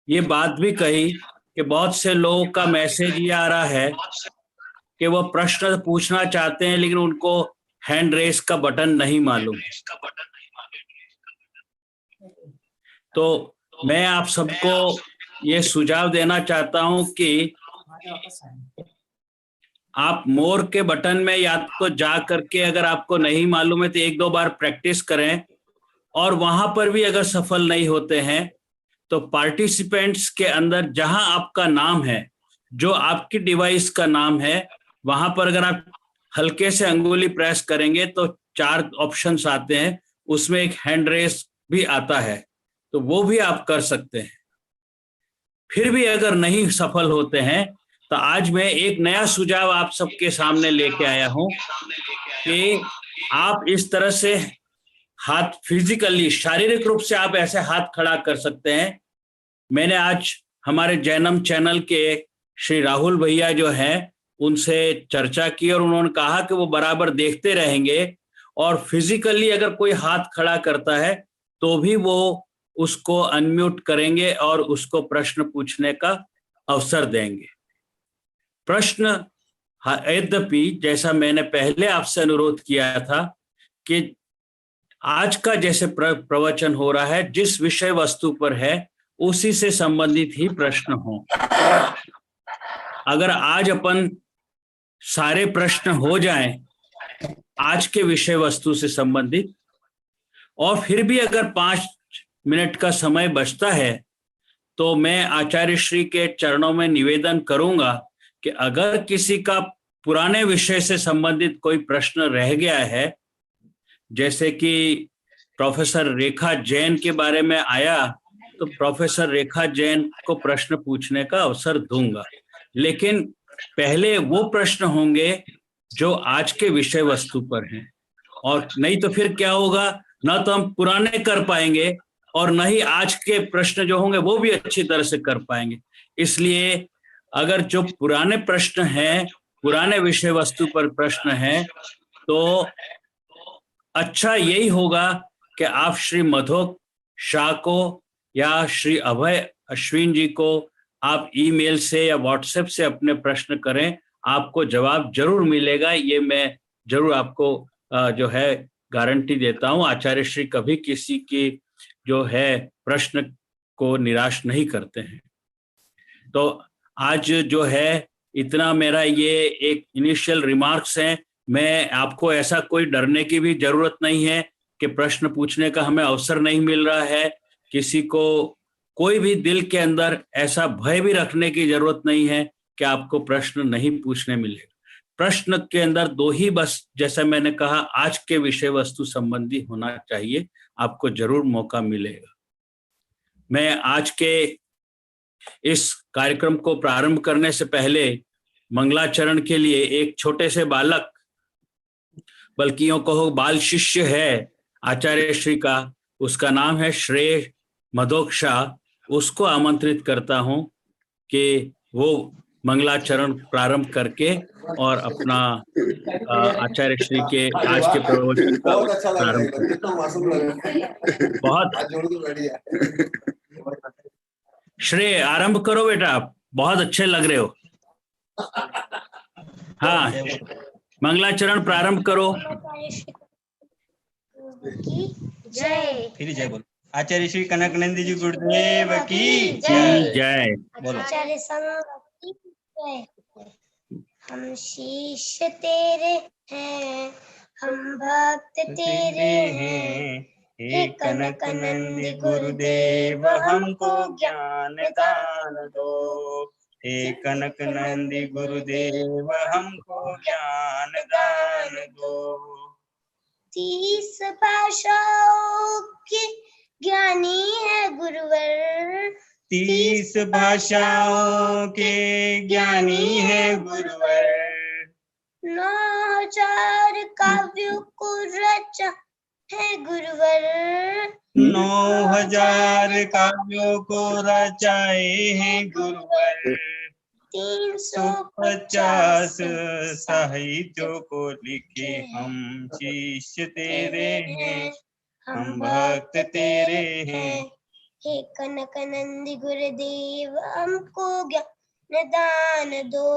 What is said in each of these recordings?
ये बात भी कही कि बहुत से लोगों का मैसेज ये आ रहा है कि वो प्रश्न पूछना चाहते हैं लेकिन उनको हैंड रेस का बटन नहीं मालूम। तो मैं आप सबको ये सुझाव देना चाहता हूं कि आप मोर के बटन में या तो जा करके अगर आपको नहीं मालूम है तो एक दो बार प्रैक्टिस करें, और वहां पर भी अगर सफल नहीं होते हैं तो पार्टिसिपेंट्स के अंदर जहां आपका नाम है, जो आपकी डिवाइस का नाम है, वहां पर अगर आप हल्के से अंगुली प्रेस करेंगे तो 4 ऑप्शंस आते हैं, उसमें एक हैंड रेस भी आता है, तो वो भी आप कर सकते हैं। फिर भी अगर नहीं सफल होते हैं तो आज मैं एक नया सुझाव आप सबके सामने लेके आया हूं कि आप इस तरह से हाथ फिजिकली शारीरिक रूप से आप ऐसे हाथ खड़ा कर सकते हैं। मैंने आज हमारे जैनम चैनल के श्री राहुल भैया जो हैं उनसे चर्चा की और उन्होंने कहा कि वो बराबर देखते रहेंगे और फिजिकली अगर कोई हाथ खड़ा करता है तो भी वो उसको अनम्यूट करेंगे और उसको प्रश्न पूछने का अवसर देंगे। प्रश्न, यद्यपि जैसा मैंने पहले आपसे अनुरोध किया था कि आज का जैसे प्रवचन हो रहा है जिस विषय वस्तु पर है उसी से संबंधित ही प्रश्न हो। अगर आज अपन सारे प्रश्न हो जाएं आज के विषय वस्तु से संबंधित, और फिर भी अगर 5 मिनट का समय बचता है तो मैं आचार्य श्री के चरणों में निवेदन करूंगा कि अगर किसी का पुराने विषय से संबंधित कोई प्रश्न रह गया है, जैसे कि प्रोफेसर रेखा जैन के बारे में आया, तो प्रोफेसर रेखा जैन को प्रश्न पूछने का अवसर दूंगा, लेकिन पहले वो प्रश्न होंगे जो आज के विषय वस्तु पर हैं। और नहीं तो फिर क्या होगा, ना तो हम पुराने कर पाएंगे और न ही आज के प्रश्न जो होंगे वो भी अच्छी तरह से कर पाएंगे। इसलिए अगर जो पुराने प्रश्न हैं, पुराने विषय वस्तु पर प्रश्न हैं, तो अच्छा यही होगा कि आप श्री मधोक शाह को या श्री अभय अश्विन जी को आप ईमेल से या व्हाट्सएप से अपने प्रश्न करें, आपको जवाब जरूर मिलेगा। ये मैं जरूर आपको जो है गारंटी देता हूं। आचार्य श्री कभी किसी की जो है प्रश्न को निराश नहीं करते हैं। तो आज जो है इतना मेरा ये एक इनिशियल रिमार्क्स है। मैं आपको ऐसा कोई डरने की भी जरूरत नहीं है कि प्रश्न पूछने का हमें अवसर नहीं मिल रहा है। किसी को कोई भी दिल के अंदर ऐसा भय भी रखने की जरूरत नहीं है कि आपको प्रश्न नहीं पूछने मिलेगा। प्रश्न के अंदर दो ही बस, जैसा मैंने कहा, आज के विषय वस्तु संबंधी होना चाहिए, आपको जरूर मौका मिलेगा। मैं आज के इस कार्यक्रम को प्रारंभ करने से पहले मंगलाचरण के लिए एक छोटे से बालक, बल्कि यूं कहो बाल शिष्य है आचार्य श्री का, उसका नाम है श्रेय मधोक शाह, उसको आमंत्रित करता हूं कि वो मंगलाचरण प्रारंभ करके और अपना आचार्य श्री के आज के प्रवचन का बहुत अच्छा लग रहा प्रारंभ है, कितना मासूम लग रहा है। बहुत हाथ जोड़ के बैठ गया। श्रेय आरंभ करो बेटा, आप बहुत अच्छे लग रहे हो। हाँ, मंगलाचरण प्रारंभ करो। जय। फिर जय बोलो। आचार्य श्री कनकनंदी जी गुरुदेव की जय। बोलो। आचार्य संघ की जय। हम शिष्य तेरे हैं, हम भक्त तेरे हैं, हे कनकनंदी गुरुदेव हमको ज्ञान दान दो। हे कनकनंदी गुरुदेव हमको ज्ञान दान दो। 30 भाषाओं के ज्ञानी है गुरुवर, 30 भाषाओं के ज्ञानी है गुरुवर। 9000 काव्यों को रचा है गुरुवर, 9000 काव्यों को रचाए हैं गुरुवर। 350 साहित्यों को लिखे हम शिष्य तेरे हैं, हम भक्त तेरे हैं, हे कनक नंदी गुरुदेव हमको ज्ञान दान दो।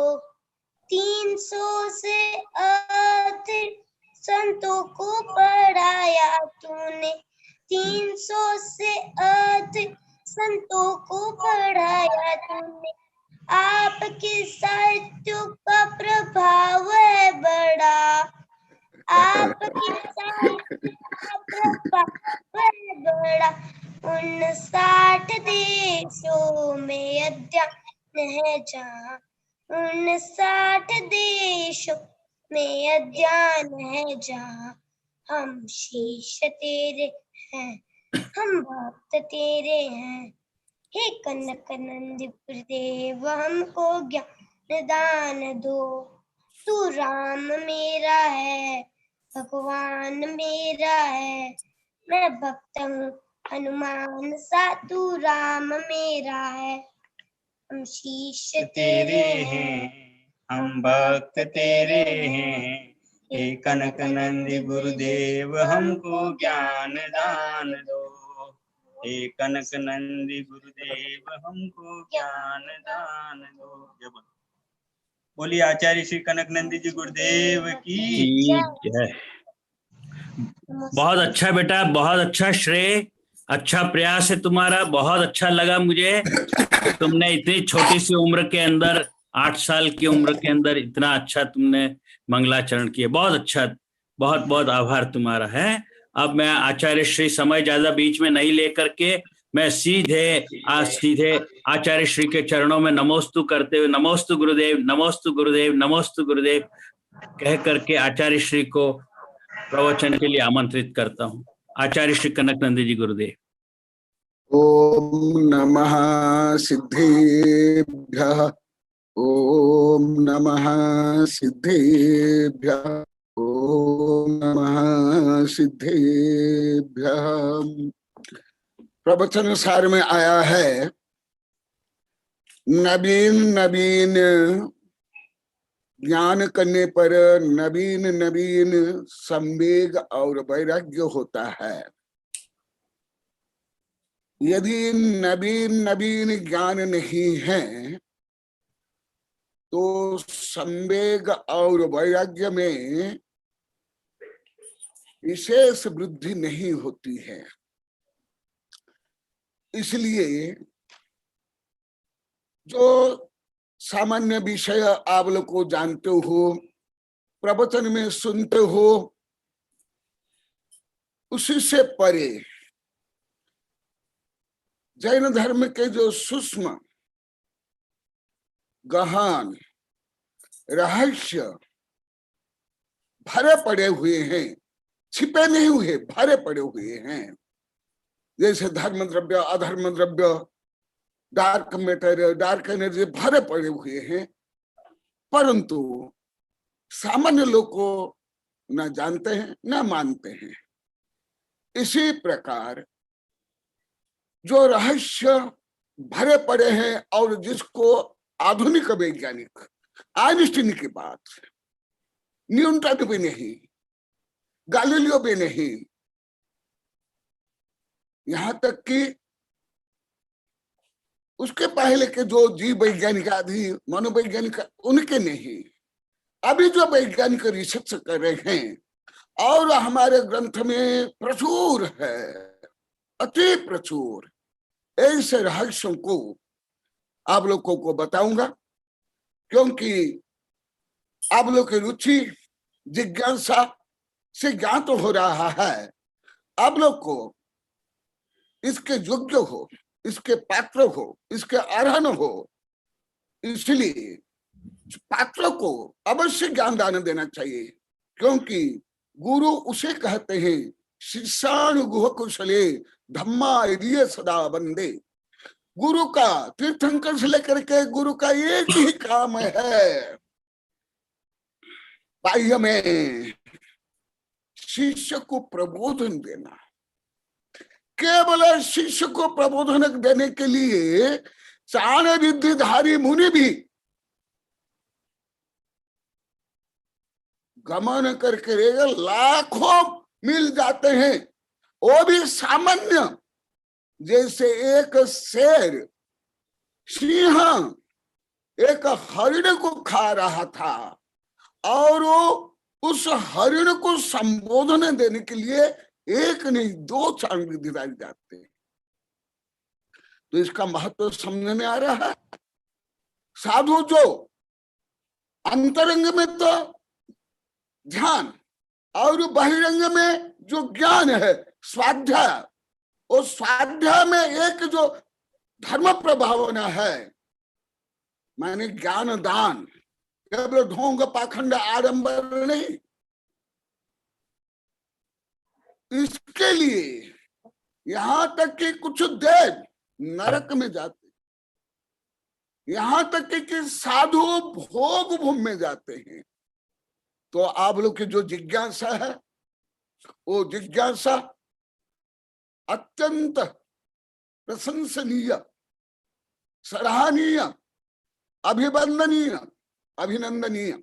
300 से अधिक संतों को पढ़ाया तूने। 300 से अधिक संतों को पढ़ाया तूने। आपके साहित्य का प्रभाव है बड़ा। आपके साहित्य का प्रभाव है बड़ा। 59 देशों में अध्ययन है जहाँ। 59 देशों में अध्ययन है जहाँ। हम शिष्य तेरे हैं, हम भक्त तेरे हैं। हे कनक नंदी गुरुदेव हमको ज्ञान दान दो। तू राम मेरा है, भगवान मेरा है। मैं भक्त हूँ हनुमान सा, तू राम मेरा है। हम शिष्य तेरे हैं, हम भक्त तेरे हैं। हे कनक नंदी गुरुदेव हमको ज्ञान दान दो। हे कनक नंदी गुरुदेव हमको ज्ञान दान दो। जय बोलो। बोलिए आचार्य श्री कनक नंदी जी गुरुदेव की जय। बहुत अच्छा बेटा, बहुत अच्छा श्रेय, अच्छा प्रयास है तुम्हारा। बहुत अच्छा लगा मुझे, तुमने इतनी छोटी सी उम्र के अंदर, 8 साल की उम्र के अंदर इतना अच्छा तुमने मंगलाचरण किया। बहुत अच्छा, बहुत बहुत आभार तुम्हारा है। अब मैं आचार्य श्री समय ज्यादा बीच में नहीं लेकर के मैं सीधे आचार्य श्री के चरणों में नमोस्तु करते हुए, नमोस्तु गुरुदेव, नमोस्तु गुरुदेव, नमोस्तु गुरुदेव कह करके आचार्य श्री को प्रवचन के लिए आमंत्रित करता हूँ। आचार्य श्री कनक नंदी जी गुरुदेव। ओम नमः सिद्धेभ्यः। ओम नमः सिद्धेभ्यः। ओम नमः सिद्धेभ्यः। प्रवचन सार में आया है, नवीन नवीन ज्ञान करने पर नवीन नवीन संवेग और वैराग्य होता है। यदि नवीन नवीन ज्ञान नहीं है तो संवेग और वैराग्य में विशेष वृद्धि नहीं होती है। इसलिए जो सामान्य विषय आप लोग को जानते हो, प्रवचन में सुनते हो, उसी से परे जैन धर्म के जो सूक्ष्म गहन रहस्य भरे पड़े हुए हैं, छिपे नहीं हुए, भरे पड़े हुए हैं। जैसे धर्म द्रव्य, अधर्म द्रव्य, डार्क मैटर, डार्क एनर्जी भरे पड़े हुए हैं, परंतु सामान्य लोग को न जानते हैं न मानते हैं। इसी प्रकार जो रहस्य भरे पड़े हैं और जिसको आधुनिक वैज्ञानिक आइंस्टीन की बात, न्यूटन भी नहीं, गैलीलियो भी नहीं, यहां तक कि उसके पहले के जो जीव वैज्ञानिक आदि मनोवैज्ञानिक, उनके नहीं, अभी जो वैज्ञानिक रिसर्च कर रहे हैं और हमारे ग्रंथ में प्रचुर है, अति प्रचुर, ऐसे रहस्यों को आप लोगों को बताऊंगा, क्योंकि आप लोग की रुचि जिज्ञासा से ज्ञात तो हो रहा है, आप लोग को इसके योग्य हो, इसके पात्र हो, इसके अर्हन हो, इसलिए पात्रों को अवश्य ज्ञान दान देना चाहिए। क्योंकि गुरु उसे कहते हैं, शिष्याणु गुह कुशले धम्मा इदिय सदा वंदे। गुरु का, तीर्थंकर से लेकर के गुरु का एक ही काम है, बाह्य में शिष्य को प्रबोधन देना। केवल शिष्य को प्रबोधन देने के लिए 4 रिद्धिधारी मुनि भी गमन करके लाखों मिल जाते हैं, वो भी सामान्य जैसे एक शेर सिंह एक हरिण को खा रहा था और वो उस हरिण को संबोधन देने के लिए एक नहीं दो चांद दिखाई जाते हैं। तो इसका महत्व समझ में आ रहा है। साधु जो अंतरंग में तो ध्यान और बहिरंग में जो ज्ञान है स्वाध्याय, उस स्वाध्याय में एक जो धर्म प्रभावना है, माने ज्ञान दान, केवल ढोंग पाखंड आडंबर नहीं। इसके लिए यहां तक कि कुछ देव नरक में जाते, यहां तक कि साधु भोग भूमि में जाते हैं। तो आप लोग की जो जिज्ञासा है वो जिज्ञासा अत्यंत प्रशंसनीय, सराहनीय, अभिवंदनीय, अभिनंदनीय।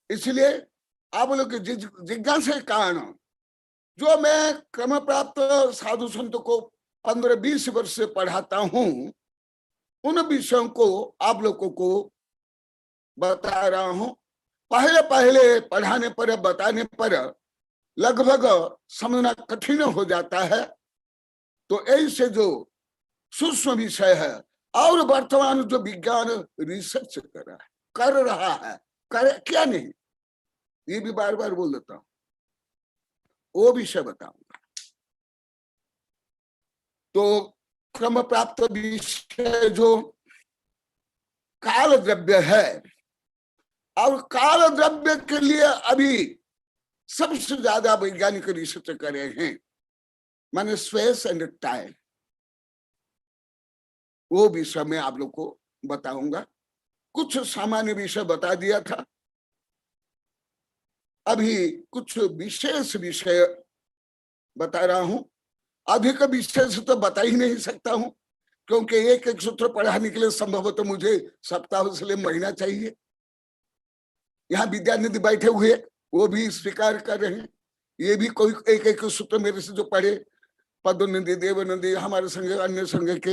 इसलिए आप लोग की जिज्ञासा के कारण जो मैं क्रम प्राप्त साधु संत को 15-20 वर्ष से पढ़ाता हूं, उन विषयों को आप लोगों को बता रहा हूं। पहले पहले पढ़ाने पर बताने पर लगभग समझना कठिन हो जाता है। तो ऐसे जो सूक्ष्म विषय है और वर्तमान जो विज्ञान रिसर्च कर रहा है, करे क्या नहीं, ये भी बार बार बोल देता हूं, वो विषय बताऊंगा। तो क्रम प्राप्त विषय जो काल द्रव्य है, और काल द्रव्य के लिए अभी सबसे ज्यादा वैज्ञानिक रिसर्च कर रहे हैं, माने स्पेस एंड टाइम। वो विषय मैं आप लोग को बताऊंगा। कुछ सामान्य विषय बता दिया था, अभी कुछ विशेष विषय बता रहा हूं। अधिक विषय से तो बता ही नहीं सकता हूं, क्योंकि एक एक सूत्र पढ़ाने के लिए संभवतः मुझे सप्ताह से ले महीना चाहिए। यहाँ विद्यानिधि बैठे हुए वो भी स्वीकार कर रहे हैं, ये भी कोई एक एक सूत्र मेरे से जो पढ़े, पद्मनिधि, देवनिधि, हमारे संघ अन्य संघ के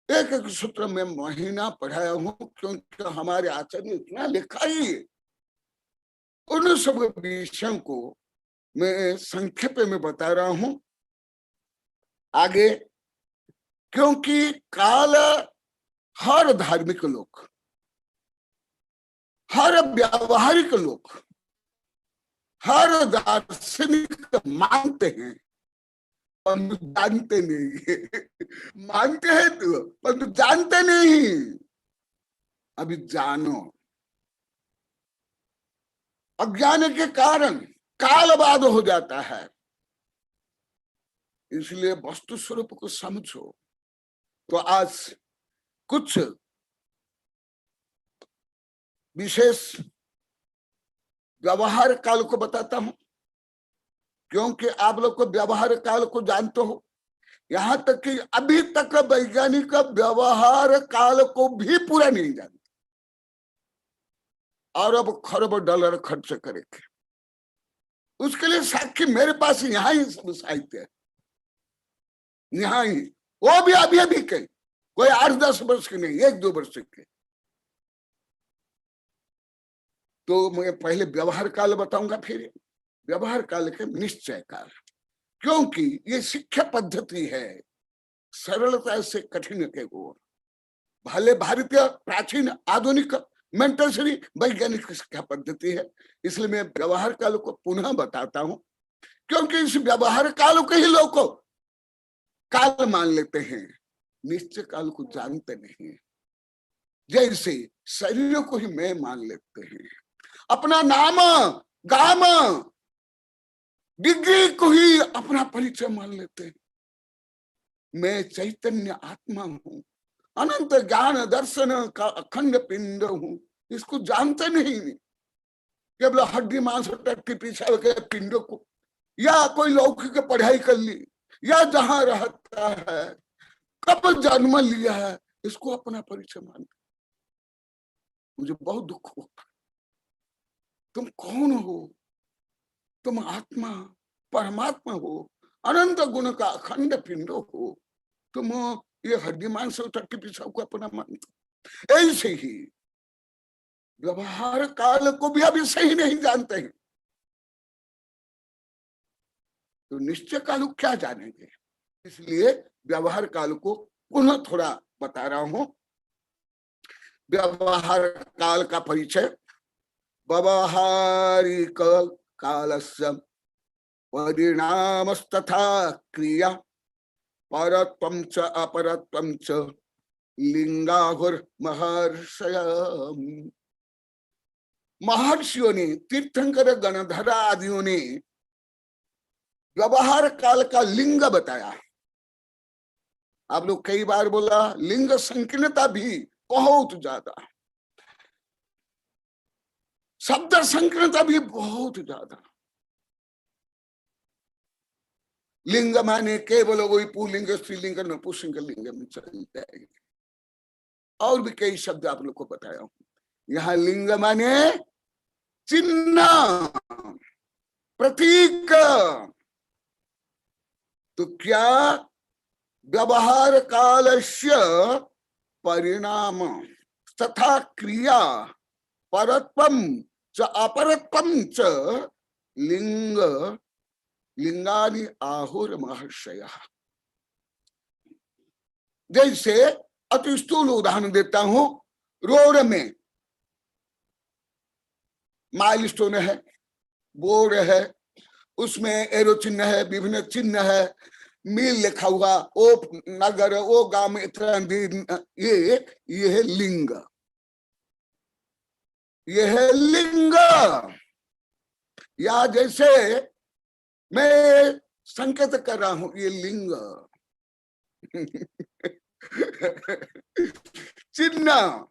एक एक सूत्र में महीना पढ़ाया हूं, क्योंकि हमारे आचार्य इतना लिखा ही है। उन सब विषयों को मैं संक्षेप में बता रहा हूं आगे, क्योंकि काल हर धार्मिक लोग, हर व्यावहारिक लोग, हर दार्शनिक मानते हैं और जानते नहीं। मानते हैं तो पर जानते नहीं। अभी जानो, अज्ञान के कारण कालवाद हो जाता है, इसलिए वस्तु स्वरूप को समझो। तो आज कुछ विशेष व्यवहार काल को बताता हूं, क्योंकि आप लोग को व्यवहार काल को जानते हो, यहां तक कि अभी तक वैज्ञानिक व्यवहार काल को भी पूरा नहीं जानते, और अब खरब डॉलर खर्च करेंगे उसके लिए। साक्षी मेरे पास यहाँ ही सब साहित्य है, यहाँ ही, वो भी अभी अभी के, कोई 8-10 वर्ष के नहीं, 1-2 वर्ष के। तो मैं पहले व्यवहार काल बताऊंगा, फिर व्यवहार काल के निश्चय काल, क्योंकि ये शिक्षा पद्धति है सरलता से कठिन के ओर। भले भारतीय प्राचीन आधुनिक मेंटलसरी वैज्ञानिक शिक्षा पद्धति है, इसलिए मैं व्यवहार काल को पुनः बताता हूं, क्योंकि इस व्यवहार काल को ही लोग को काल मान लेते हैं, निश्चय काल को जानते नहीं। जैसे शरीर को ही मैं मान लेते हैं, अपना नाम गाम डिग्री को ही अपना परिचय मान लेते हैं। मैं चैतन्य आत्मा हूं, अनंत ज्ञान दर्शन का अखंड पिंड हूं, इसको जानते नहीं। केवल हड्डी मांस के पीछे के पिंड को, या कोई लौकिक पढ़ाई कर ली, या जहां रहता है, कब जन्म लिया है, इसको अपना परिचय मानते। मुझे बहुत दुख होता। तुम कौन हो? तुम आत्मा परमात्मा हो, अनंत गुण का अखंड पिंड हो, तुम ये हड्डी मांस टट्टी पिछाव को अपना मानते। ऐसे ही व्यवहार काल को भी अभी सही नहीं जानते हैं, तो निश्चय काल क्या जानेंगे। इसलिए व्यवहार काल को पुनः थोड़ा बता रहा हूं। व्यवहार काल का परिचय, व्यवहारिक कालस्य परिणामस्तथा क्रिया परत्वं च अपरत्वं च लिंगाहुर्महर्षय। महर्षियों ने, तीर्थंकर गणधर आदियों ने व्यवहार काल का लिंग बताया। आप लोग कई बार बोला, लिंग संकीर्णता भी बहुत ज्यादा, शब्द संकीर्णता भी बहुत ज्यादा। लिंग माने केवल वही पुल्लिंग स्त्रीलिंग नपुंसक लिंग में चल जाएगी। और भी कई शब्द आप लोग को बताया हूं। यहां लिंग माने चिन्ह, प्रतीक। तो क्या व्यवहार कालस्य परिणाम तथा क्रिया परत्वं च अपरत्वं च लिंग लिंगानि आहुर महर्षय। जैसे अति स्थूल उदाहरण देता हूं, रोड में माइलस्टोन है, बोर्ड है, उसमें एरो चिन्ह है, विभिन्न चिन्ह है, मील लिखा हुआ, ओ नगर ओ गांव में इतना दिन, ये है लिंग, ये है लिंग। या जैसे मैं संकेत कर रहा हूं, ये लिंग चिन्ह,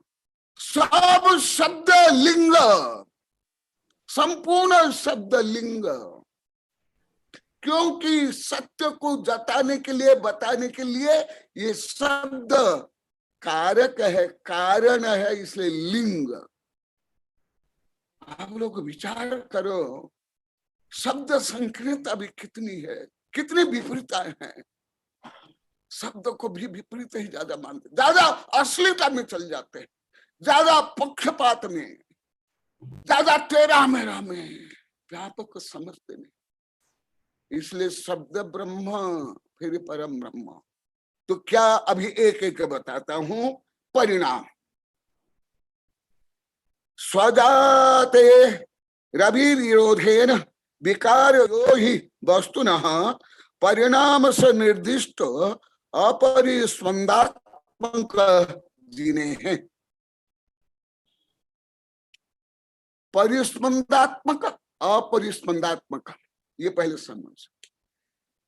सब शब्द लिंग, संपूर्ण शब्द लिंग। क्योंकि सत्य को जताने के लिए, बताने के लिए ये शब्द कारक है, कारण है, इसलिए लिंग। आप लोग विचार करो, शब्द संकीर्णता भी कितनी है, कितनी विपरीतताएं हैं। शब्द को भी विपरीत ही ज्यादा मानते, ज्यादा अश्लीलता में चल जाते हैं, ज्यादा पक्षपात में, ज्यादा तेरा मेरा में, व्यापक समझते नहीं। इसलिए शब्द ब्रह्म, फिर परम ब्रह्म। तो क्या अभी एक एक बताता हूं। परिणाम, स्वजाते रविरोधेन विकारो ही वस्तुनः परिणाम से निर्दिष्ट अपरिस्पंदात्मक जीने हैं। परिस्पंदात्मक, अपरिस्पंदात्मक, ये पहले समझ।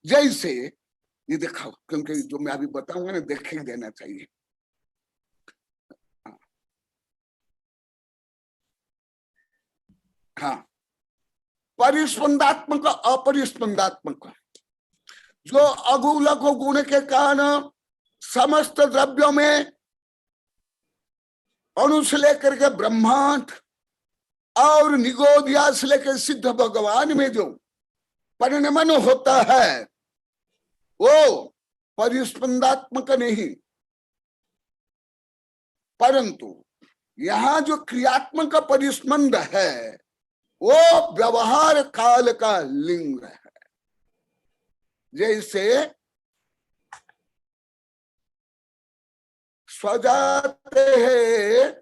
जैसे ये दिखाओ, क्योंकि जो मैं अभी बताऊंगा ना देख ही देना चाहिए। हाँ, परिस्पंदात्मक अपरिस्पंदात्मक। जो अगुलक गुण के कारण समस्त द्रव्यों में अणु से लेकर के ब्रह्मांड और निगोदिया से लेकर सिद्ध भगवान में जो परिणमन होता है, वो परिस्पंदात्मक नहीं। परंतु यहां जो क्रियात्मक परिस्पंद है, वो व्यवहार काल का लिंग है। जैसे स्वजाते है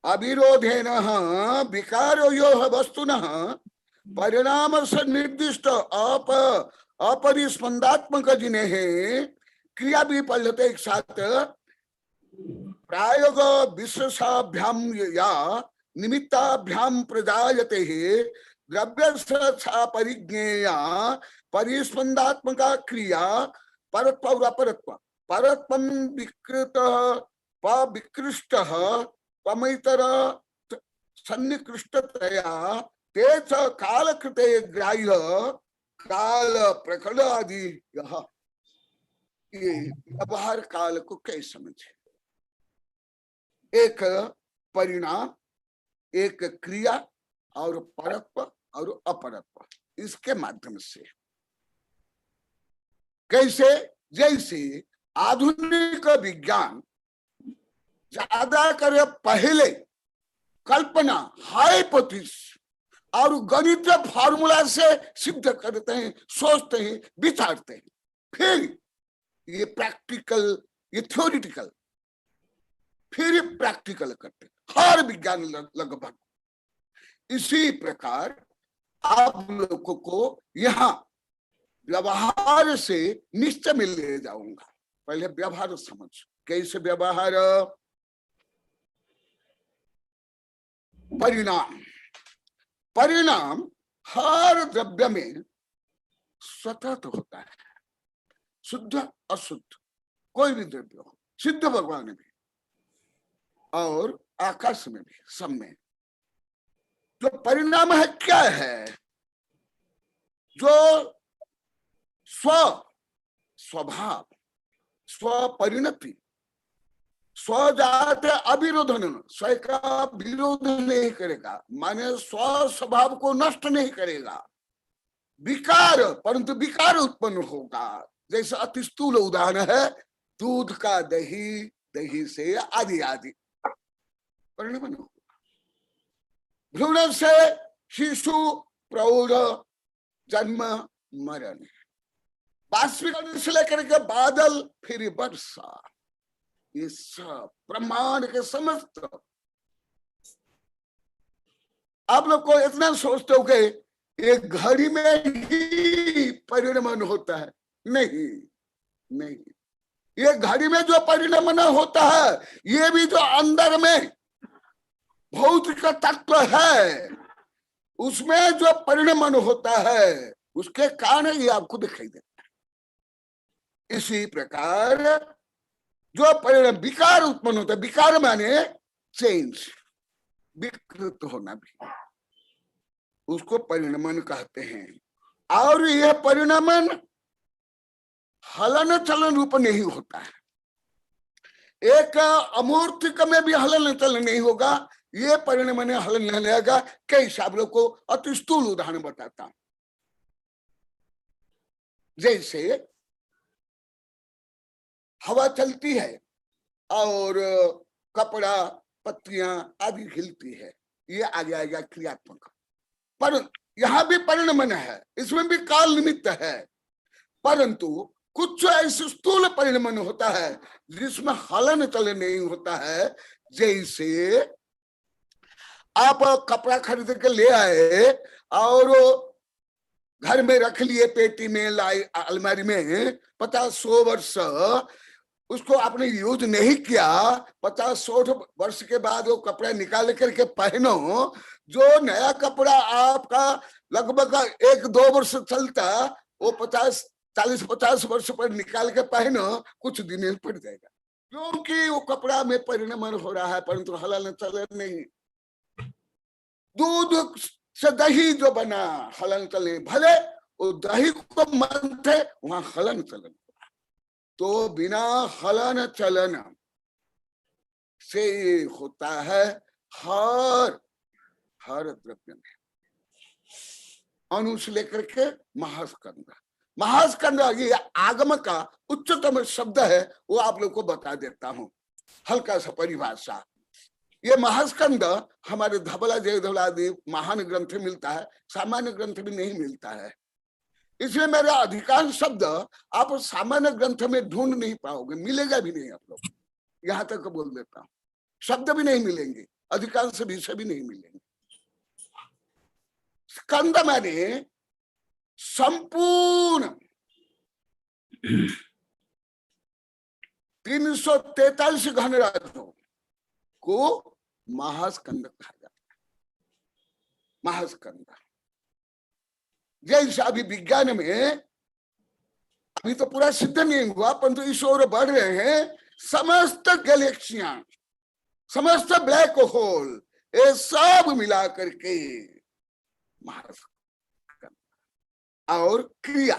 अविरोधेन विकारो यो वस्तुनः परिणाम से निर्दिष्ट अपरिस्पंदात्मक जिन्हें क्रिया भी पढ़ लेते एक साथ। प्रायोग विशेषाभ्याम या निमित्ताभ्याम प्रजायते है द्रव्य परिज्ञेया परिस्पंदात्मक क्रिया परत्व और अपरत्व। परत्व विकृत विकृष्ट तमैतर सन्निकृष्टतया तेज कालकृते ग्राह्य काल प्रकट आदि। ये व्यवहार काल को कैसे समझे। एक परिणाम, एक क्रिया और परत्व और अपरत्व, इसके माध्यम से कैसे? जैसे आधुनिक विज्ञान ज्यादा करे पहले कल्पना, हाइपोथेसिस और गणितीय फार्मूला से सिद्ध करते हैं, सोचते हैं, विचारते हैं, फिर ये प्रैक्टिकल, ये थ्योरिटिकल, फिर प्रैक्टिकल करते हैं हर विज्ञान लगभग। इसी प्रकार आप लोगों को यहाँ व्यवहार से निश्चय में ले जाऊंगा। पहले व्यवहार समझ, कैसे व्यवहार? परिणाम, परिणाम हर द्रव्य में स्वतः होता है, शुद्ध अशुद्ध, कोई भी द्रव्य हो, सिद्ध भगवान में भी और आकाश में भी, सब में जो परिणाम है क्या है? जो स्वभाव, स्वपरिणति, स्वजात अविरोधन, स्वयं का विरोध नहीं करेगा, माने स्व स्वभाव को नष्ट नहीं करेगा। विकार, परंतु विकार उत्पन्न होगा। जैसे अति स्थूल उदाहरण है दूध का दही, दही से आदि आदि परिणाम होगा। भ्रूण से शिशु, प्रौढ़, जन्म, मरण, वास्तविक से लेकर के बादल, फिर वर्षा, ये सब ब्रह्मांड के समस्त। आप लोग को इतना सोचते हो कि एक घड़ी में ही परिणमन होता है? नहीं, नहीं, ये घड़ी में जो परिणमन होता है, ये भी जो अंदर में भौतिक तत्व है, उसमें जो परिणमन होता है, उसके कारण ये आपको दिखाई देता है। इसी प्रकार जो परिणाम, विकार उत्पन्न होता है, विकार माने चेंज, विकृत होना भी, उसको परिणमन कहते हैं। और यह परिणमन हलन चलन रूप नहीं होता है। एक अमूर्तिक में भी हलन चलन नहीं होगा, ये परिणमन हलन नहीं लेगा। कैसे? आप लोग को अति स्थूल उदाहरण बताता हूं। जैसे हवा चलती है और कपड़ा, पत्तियां आदि हिलती है, ये आगे आएगा क्रियात्मक। पर यहां भी परिणमन है, इसमें भी काल निमित्त है, परंतु कुछ ऐसे स्थूल परिणमन होता है जिसमें हलन चलन नहीं होता है। जैसे आप कपड़ा खरीद के ले आए और घर में रख लिए, पेटी में, लाई, अलमारी में, 50-100 वर्ष उसको आपने यूज नहीं किया, 50-100 वर्ष के बाद वो कपड़ा निकाल करके पहनो, जो नया कपड़ा आपका लगभग 1-2 वर्ष चलता, वो 40-50 वर्ष पर निकाल के पहनो, कुछ दिन में पड़ जाएगा, क्योंकि वो कपड़ा में परिणमन हो रहा है, परंतु हलन चलन नहीं। दूध से दही जो बना, हलन चले, भले वो दही को मानते, वहां हलन चलन। तो बिना हलन चलन से होता है हर द्रव्य में। अणु से लेकर के महास्कंद, महास्कंद ये आगम का उच्चतम शब्द है, वो आप लोग को बता देता हूं हल्का सा परिभाषा। ये महास्कंद हमारे धबला जयधबला आदि महान ग्रंथ में मिलता है, सामान्य ग्रंथ में नहीं मिलता है। इसलिए मेरा अधिकांश शब्द आप सामान्य ग्रंथ में ढूंढ नहीं पाओगे, मिलेगा भी नहीं। आप लोग यहां तक बोल देता हूं, शब्द भी नहीं मिलेंगे, अधिकांश विषय भी नहीं मिलेंगे। स्कंद माने संपूर्ण 343 घनराज्यों को महास्कंद कहा जाता है। महास्कंद जैसा अभी विज्ञान में, अभी तो पूरा सिद्ध नहीं हुआ, परंतु इस ओर बढ़ रहे हैं, समस्त गैलेक्सियां, समस्त ब्लैक होल, ये सब मिला करके महास्कंद। और क्रिया,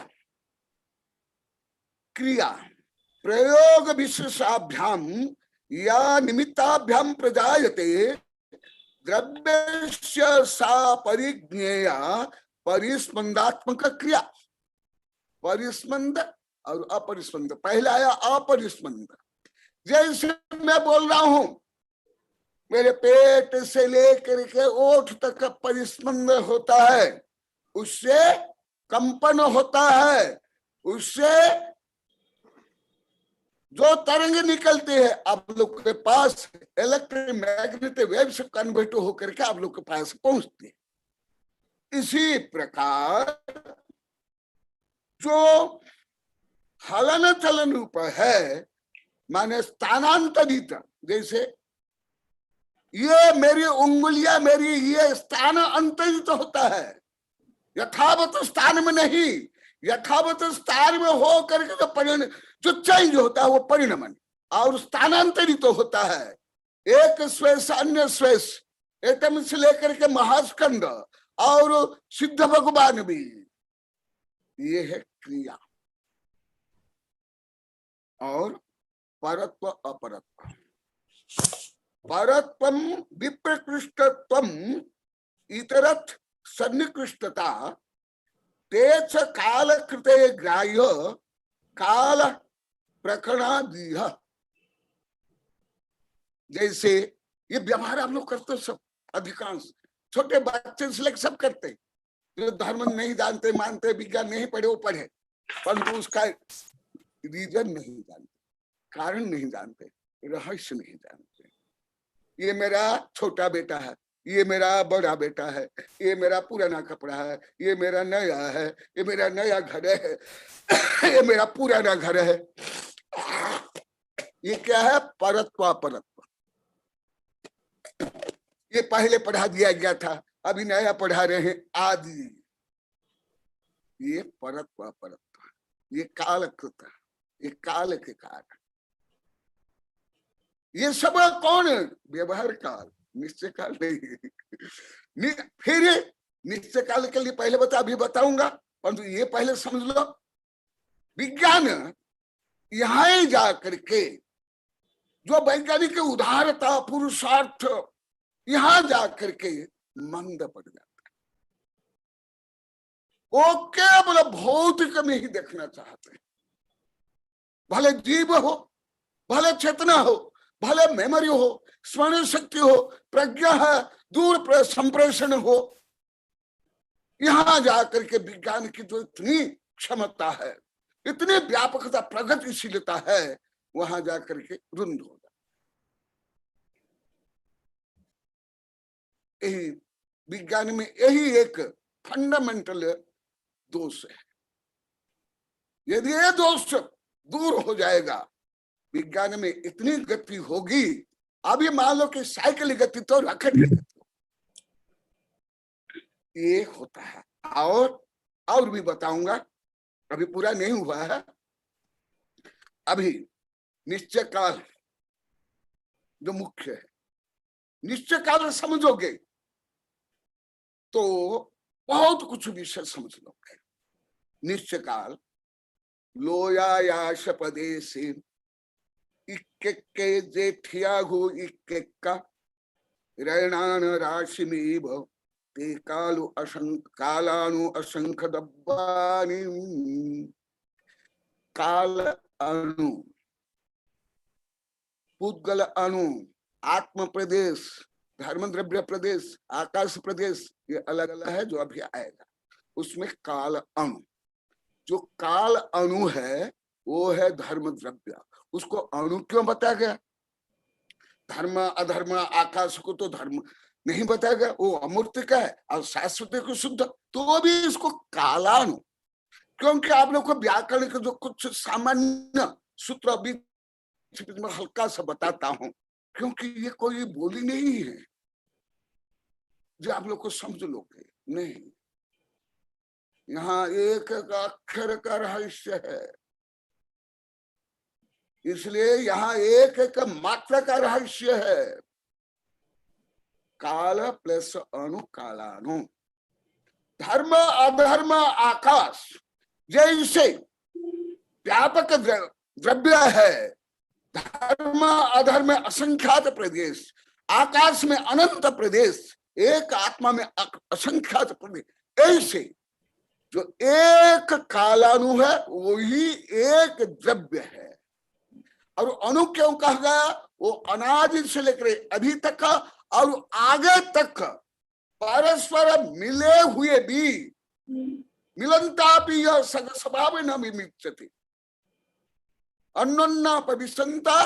क्रिया प्रयोग विशेषाभ्याम या निमित्ताभ्याम प्रजायते द्रव्यस्य सा परिज्ञेया परिस्पंदात्मक क्रिया। परिस्पंद और अपरिस्पंद। पहला आया अपरिस्पंद, जैसे मैं बोल रहा हूं, मेरे पेट से लेकर के ओठ तक का परिस्पंद होता है, उससे कंपन होता है, उससे जो तरंग निकलती है आप लोग के पास इलेक्ट्रोमैग्नेटिक वेव से कन्वर्ट होकर के आप लोग के पास पहुंचती है। इसी प्रकार जो हलन चलन रूप है, माने स्थानांतरित, जैसे ये मेरी उंगलियां, मेरी ये स्थान अंतरित होता है, यथावत स्थान में नहीं, यथावत स्थान में हो करके जो परिणाम, जो चेंज होता है वो परिणमन और स्थानांतरित तो होता है। एक स्वेश अन्य स्वेश, एटम से लेकर के महास्कंद और सिद्ध भगवान भी, ये है क्रिया। और परत्व अपरत्व, परत्वम विप्रकृष्टत्वम इतरथ सन्निकृष्टता तेच काल कृते ग्राह्य काल प्रकरणादीह। जैसे ये व्यवहार आप लोग करते, सब अधिकांश छोटे बच्चे से लेकर सब करते, जो धर्म नहीं जानते, मानते, विज्ञान नहीं पढ़े वो पढ़े, परंतु उसका रीजन नहीं जानते, कारण नहीं जानते, रहस्य नहीं जानते। ये मेरा छोटा बेटा है, ये मेरा बड़ा बेटा है, ये मेरा पुराना कपड़ा है, ये मेरा नया है, ये मेरा नया घर है, ये मेरा पुराना घर है। ये क्या है? परत्व अपरत्व। ये पहले पढ़ा दिया गया था, अभी नया पढ़ा रहे हैं, आदि। ये परत्व अपरत्व, ये कालकृत, ये काल के कारण। ये सब कौन? व्यवहार काल, निश्चय काल नहीं। फिर निश्चय काल के लिए पहले अभी बताऊंगा, परंतु ये पहले समझ लो, विज्ञान यहां ही जा करके जो वैज्ञानिक उदारता, पुरुषार्थ, यहां जा करके मंद पड़ जाता है। वो केवल भौतिक में ही देखना चाहते हैं, भले जीव हो, भले चेतना हो, भले मेमोरी हो, स्मरण शक्ति हो, प्रज्ञा है, दूर संप्रेषण हो। यहां जाकर के विज्ञान की जो इतनी क्षमता है, इतनी व्यापकता, प्रगतिशीलता है, वहां जाकर के रुंध हो जाता। यही विज्ञान में यही एक फंडामेंटल दोष है। यदि ये दोष दूर हो जाएगा, विज्ञान में इतनी गति होगी। अभी मान लो कि साइकिल गति तो रॉकेट की गति, ये होता है। और भी बताऊंगा, अभी पूरा नहीं हुआ है। अभी निश्चय काल जो मुख्य है, निश्चय काल समझोगे तो बहुत कुछ विषय समझ लोगे। निश्चय काल लोयायाश पदे से इक्के जेठियाघु इक्का रैणान राशि में ते कालानु असंख्य दब्बानि। काल अणु, पुद्गल अणु, आत्म प्रदेश, धर्म द्रव्य प्रदेश, आकाश प्रदेश, ये अलग अलग है जो अभी आएगा। उसमें काल अणु, जो काल अणु है वो है धर्म द्रव्य। उसको अणु क्यों बताया गया? धर्म अधर्म आकाश को तो धर्म नहीं बताया गया, वो अमूर्त का है और शाश्वत को शुद्ध, तो वो भी इसको कालाणु। क्योंकि आप लोग को व्याकरण के जो कुछ सामान्य सूत्र बीच में हल्का सा बताता हूं, क्योंकि ये कोई बोली नहीं है जो आप लोग को समझ लोगे नहीं। यहाँ एक अक्षर का रहस्य है, इसलिए यहाँ एक मात्रा का रहस्य है। काल प्लस अणु कालाणु। धर्म अधर्म आकाश जैसे व्यापक द्रव्य है, धर्म अधर्म असंख्यात प्रदेश, आकाश में अनंत प्रदेश, एक आत्मा में असंख्यात प्रदेश, ऐसे जो एक कालाणु है वही एक द्रव्य है। और अणु क्यों कहा गया? वो अनादि से लेकर अभी तक का और आगे तक परस्पर मिले हुए भी मिलनता भी यह सग स्वभाव न विमिच्यते अन्योन्या पविसंता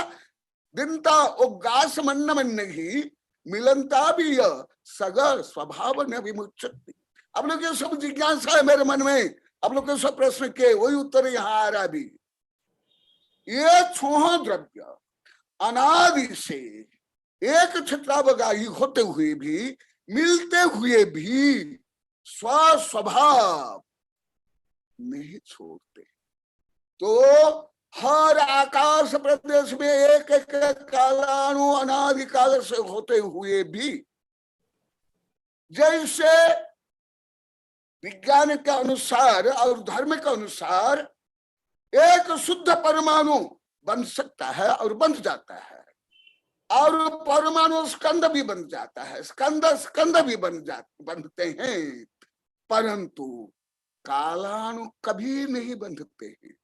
दिनता उगास मन्न ही मिलनता भी यह सग स्वभाव न विमुच्यते। अब लोग ये सब जिज्ञासा है मेरे मन में, अब लोग के सब प्रश्न के वही उत्तर यहाँ आ रहा भी। ये छोह द्रव्य अनादि से एक छत्रावगाही होते हुए भी मिलते हुए भी स्वभाव नहीं छोड़ते। तो हर आकाश प्रदेश में एक एक कालाणु अनादि काल से होते हुए भी जैसे विज्ञान के अनुसार और धर्म के अनुसार एक शुद्ध परमाणु बन सकता है और बन जाता है, और परमाणु स्कंद भी बन जाता है, स्कंद भी बनते हैं, परंतु कालाणु कभी नहीं बनते हैं।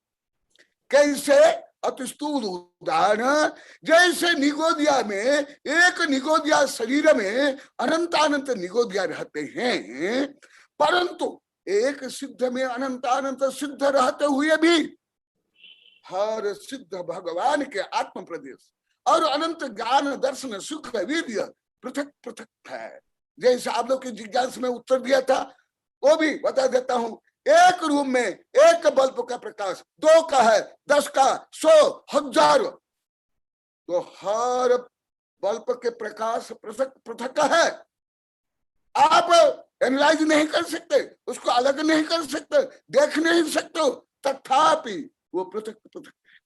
कैसे? अति स्थूल उदाहरण, जैसे निगोदिया में एक निगोदिया शरीर में अनंत निगोदिया रहते हैं, परंतु एक सिद्ध में अनंत सिद्ध रहते हुए भी हर सिद्ध भगवान के आत्म प्रदेश और अनंत ज्ञान दर्शन सुख वीर्य पृथक पृथक है। जैसे आप लोग की जिज्ञासा में उत्तर दिया था वो भी बता देता हूं। एक रूम में एक बल्ब का प्रकाश 2 का है, 10 का, 100, 1000, तो हर बल्ब के प्रकाश पृथक पृथक है। आप एनालाइज नहीं कर सकते, उसको अलग नहीं कर सकते, देख नहीं सकते, तथापि वो पृथक पृथक है।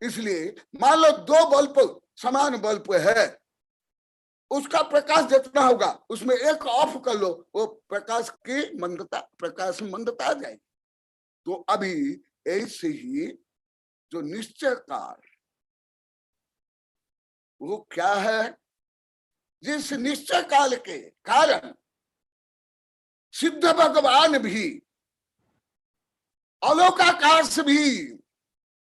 इसलिए मान लो 2 बल्ब समान बल्ब है, उसका प्रकाश जितना होगा उसमें एक ऑफ कर लो, वो प्रकाश मंदता आ जाएगी। तो अभी ऐसे ही जो निश्चय काल वो क्या है? जिस निश्चय काल के कारण सिद्ध भगवान भी अलौकाकाश भी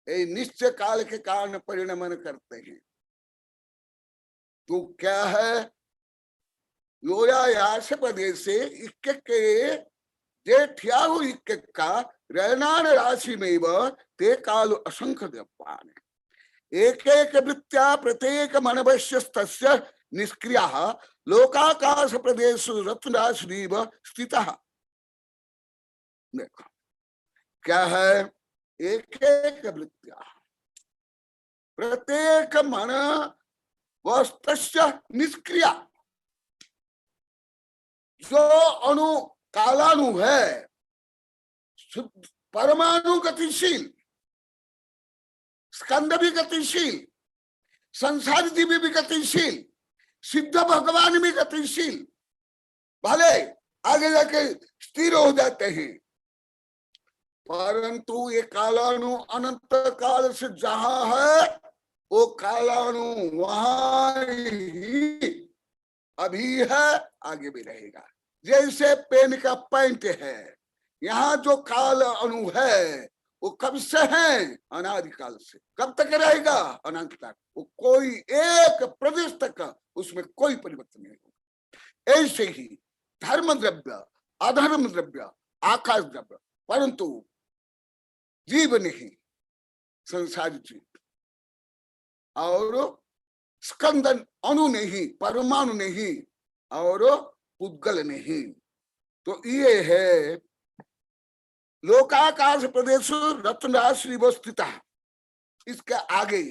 निश्चय काल के कारण परिणमन करते हैं। तो क्या है? लोयायास प्रदेश से इक्के के जेठ्याहु इक्के का रैनान राशि में ते काल असंख्य द्रव्यान एक एक वृत्त्या प्रत्येक मनवश्यस्तस्य निष्क्रियः लोकाकाश प्रदेश रत्नराशिव स्थितः। देखो क्या है? एक एक वृत्त्या प्रत्येक मन वस्तस्य निष्क्रिया, जो अणु कालाणु है परमाणु गतिशील, स्कंद भी गतिशील, संसार जीवी भी गतिशील, सिद्ध भगवान भी गतिशील, भले आगे जाके स्थिर हो जाते हैं, परंतु ये कालाणु अनंत काल से जहां है वो कालाणु वहां ही अभी है, आगे भी रहेगा। जैसे पेन का पॉइंट है, यहाँ जो काल अणु है वो कब से है? अनादिकाल से। कब तक रहेगा? अनंत तक। वो कोई एक प्रदेश तक उसमें कोई परिवर्तन नहीं होगा। ऐसे ही धर्म द्रव्य, अधर्म द्रव्य, आकाश द्रव्य, परंतु जीव नहीं, संसार जीव, और स्कंदन अणु नहीं, परमाणु नहीं, और पुद्गल नहीं। तो ये है लोकाकाश प्रदेश रत्नराशि स्थित। इसके आगे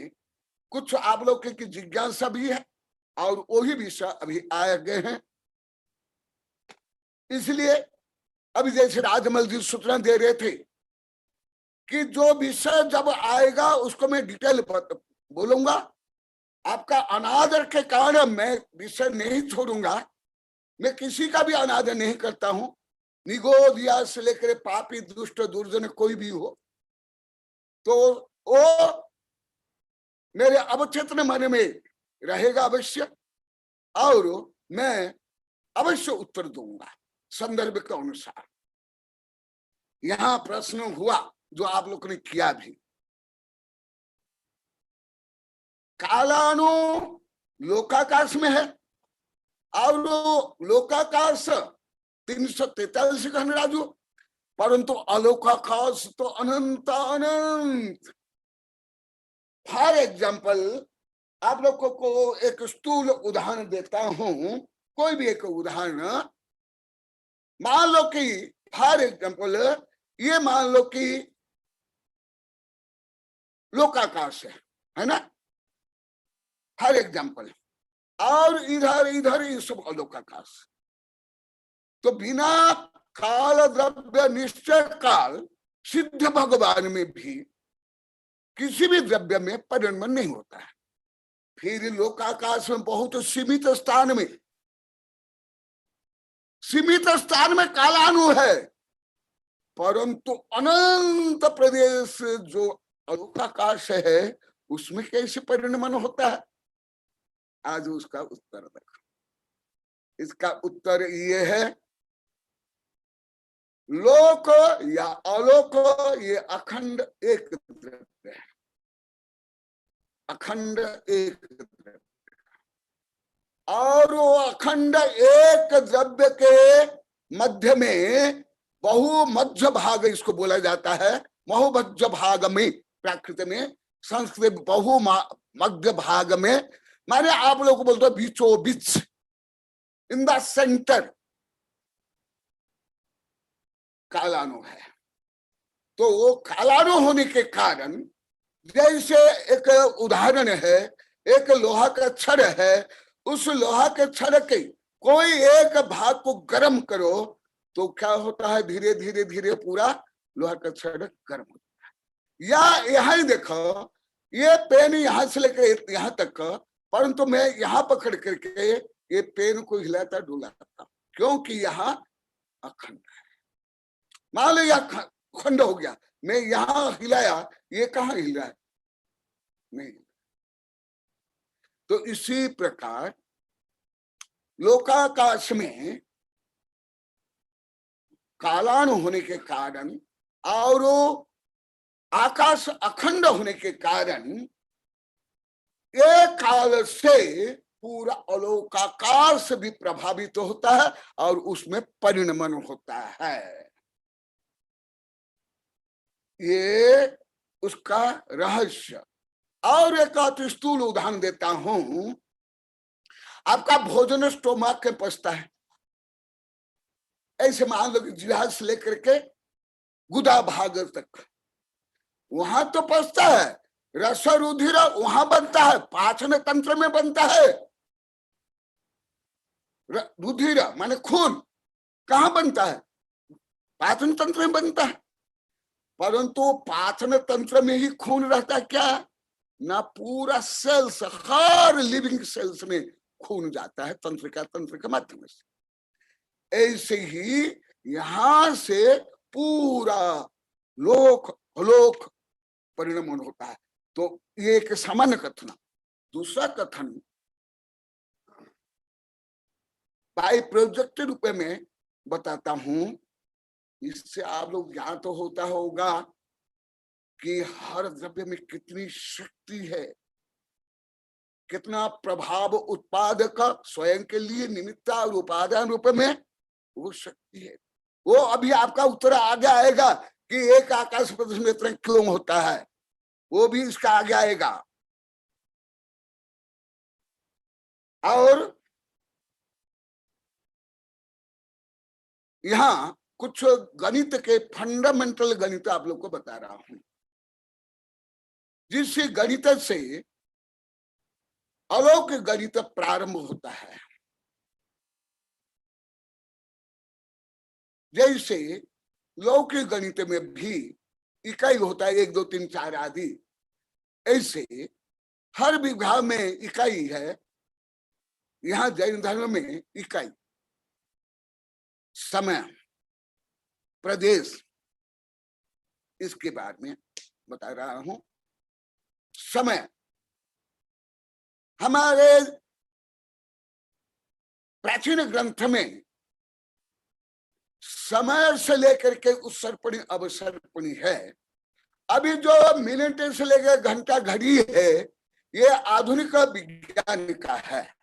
कुछ आप लोग की जिज्ञासा भी है और वही विषय अभी आए गए हैं। इसलिए अभी जैसे राजमल जी सूचना दे रहे थे कि जो विषय जब आएगा उसको मैं डिटेल बोलूंगा। आपका अनादर के कारण मैं विषय नहीं छोड़ूंगा, मैं किसी का भी अनादर नहीं करता हूं, निगोदिया से लेकर पापी दुष्ट दुर्जन कोई भी हो, तो वो मेरे अवचेतन मन में रहेगा अवश्य, और मैं अवश्य उत्तर दूंगा संदर्भ के अनुसार। यहाँ प्रश्न हुआ जो आप लोग ने किया भी, कालानु लोकाकाश में है और लोकाकाश 343 घन राजू, परंतु अलोकाकाश तो अनंत अनंत। फॉर एग्जाम्पल आप लोगों को एक स्थूल उदाहरण देता हूं, कोई भी एक उदाहरण मान लो कि फॉर एग्जाम्पल ये मान लो कि लोकाकाश है ना, फॉर एग्जाम्पल, और इधर इधर ये सब अलोकाकाश। तो बिना काल द्रव्य निश्चय काल सिद्ध भगवान में भी किसी भी द्रव्य में परिणमन नहीं होता है। फिर लोकाकाश में बहुत सीमित स्थान में कालानु है, परंतु अनंत प्रदेश जो अलोकाकाश है उसमें कैसे परिणमन होता है? आज उसका उत्तर देखो। इसका उत्तर ये है, लोक या अलोक ये अखंड एक द्रव्य है, अखंड एक द्रव्य, और वो अखंड एक द्रव्य के मध्य में बहु मध्य भाग इसको बोला जाता है। बहु मध्य भाग में, प्राकृत में संस्कृत बहु मध्य भाग में माने आप लोग को बोलते हो बीचों बीच, इन द सेंटर कालानु है। तो वो कालानु होने के कारण, जैसे एक उदाहरण है, एक लोहा का छड़ है, उस लोहा के छड़ के कोई एक भाग को गर्म करो तो क्या होता है, धीरे धीरे धीरे पूरा लोहा का छड़ गर्म होता है। या यहाँ ही देखो, ये पेन यहां से लेकर यहां तक, परंतु मैं यहां पकड़ करके ये पेन को हिलाता डुलाता, क्योंकि यहाँ अखंड है। मान लो यह खंड हो गया, मैं यहां हिलाया, ये कहाँ हिल रहा है? नहीं। तो इसी प्रकार लोकाकाश में कालानु होने के कारण और आकाश अखंड होने के कारण एक काल से पूरा अलोकाकाश भी प्रभावित होता है और उसमें परिणमन होता है। ये उसका रहस्य। और एक अति स्थूल उदाहरण देता हूं, आपका भोजन स्टोमक में पचता है, ऐसे मान लो कि जिह्वा से लेकर के गुदा भाग तक वहां तो पचता है, रस रुधिर वहां बनता है, पाचन तंत्र में बनता है। रुधिर माने खून कहाँ बनता है? पाचन तंत्र में बनता है। परंतु पाचन तंत्र में ही खून रहता है क्या? ना, पूरा सेल्स, हर लिविंग सेल्स में खून जाता है तंत्र के माध्यम से। ऐसे ही यहां से पूरा लोक अलोक परिणमन होता है। तो ये एक सामान्य कथन। दूसरा कथन बाय प्रोजेक्ट रूप में बताता हूं, इससे आप लोग ज्ञान तो होता होगा कि हर द्रव्य में कितनी शक्ति है, कितना प्रभाव उत्पादक स्वयं के लिए निमित्त और उपादान रूप में वो शक्ति है। वो अभी आपका उत्तर आगे आएगा कि एक आकाश प्रदेश में इतना क्यों होता है, वो भी इसका आगे आएगा। और यहाँ कुछ गणित के फंडामेंटल गणित आप लोग को बता रहा हूं, जिस गणित से अलौकिक गणित प्रारंभ होता है। जैसे लौकिक गणित में भी इकाई होता है, 1 2 3 4 आदि, ऐसे हर विभाग में इकाई है। यहाँ जैन धर्म में इकाई समय, प्रदेश, इसके बारे में बता रहा हूं। समय हमारे प्राचीन ग्रंथ में समय से लेकर के उत्सर्पणी अवसर्पणी है। अभी जो मिनट से लेकर घंटा घड़ी है ये आधुनिक विज्ञान का है।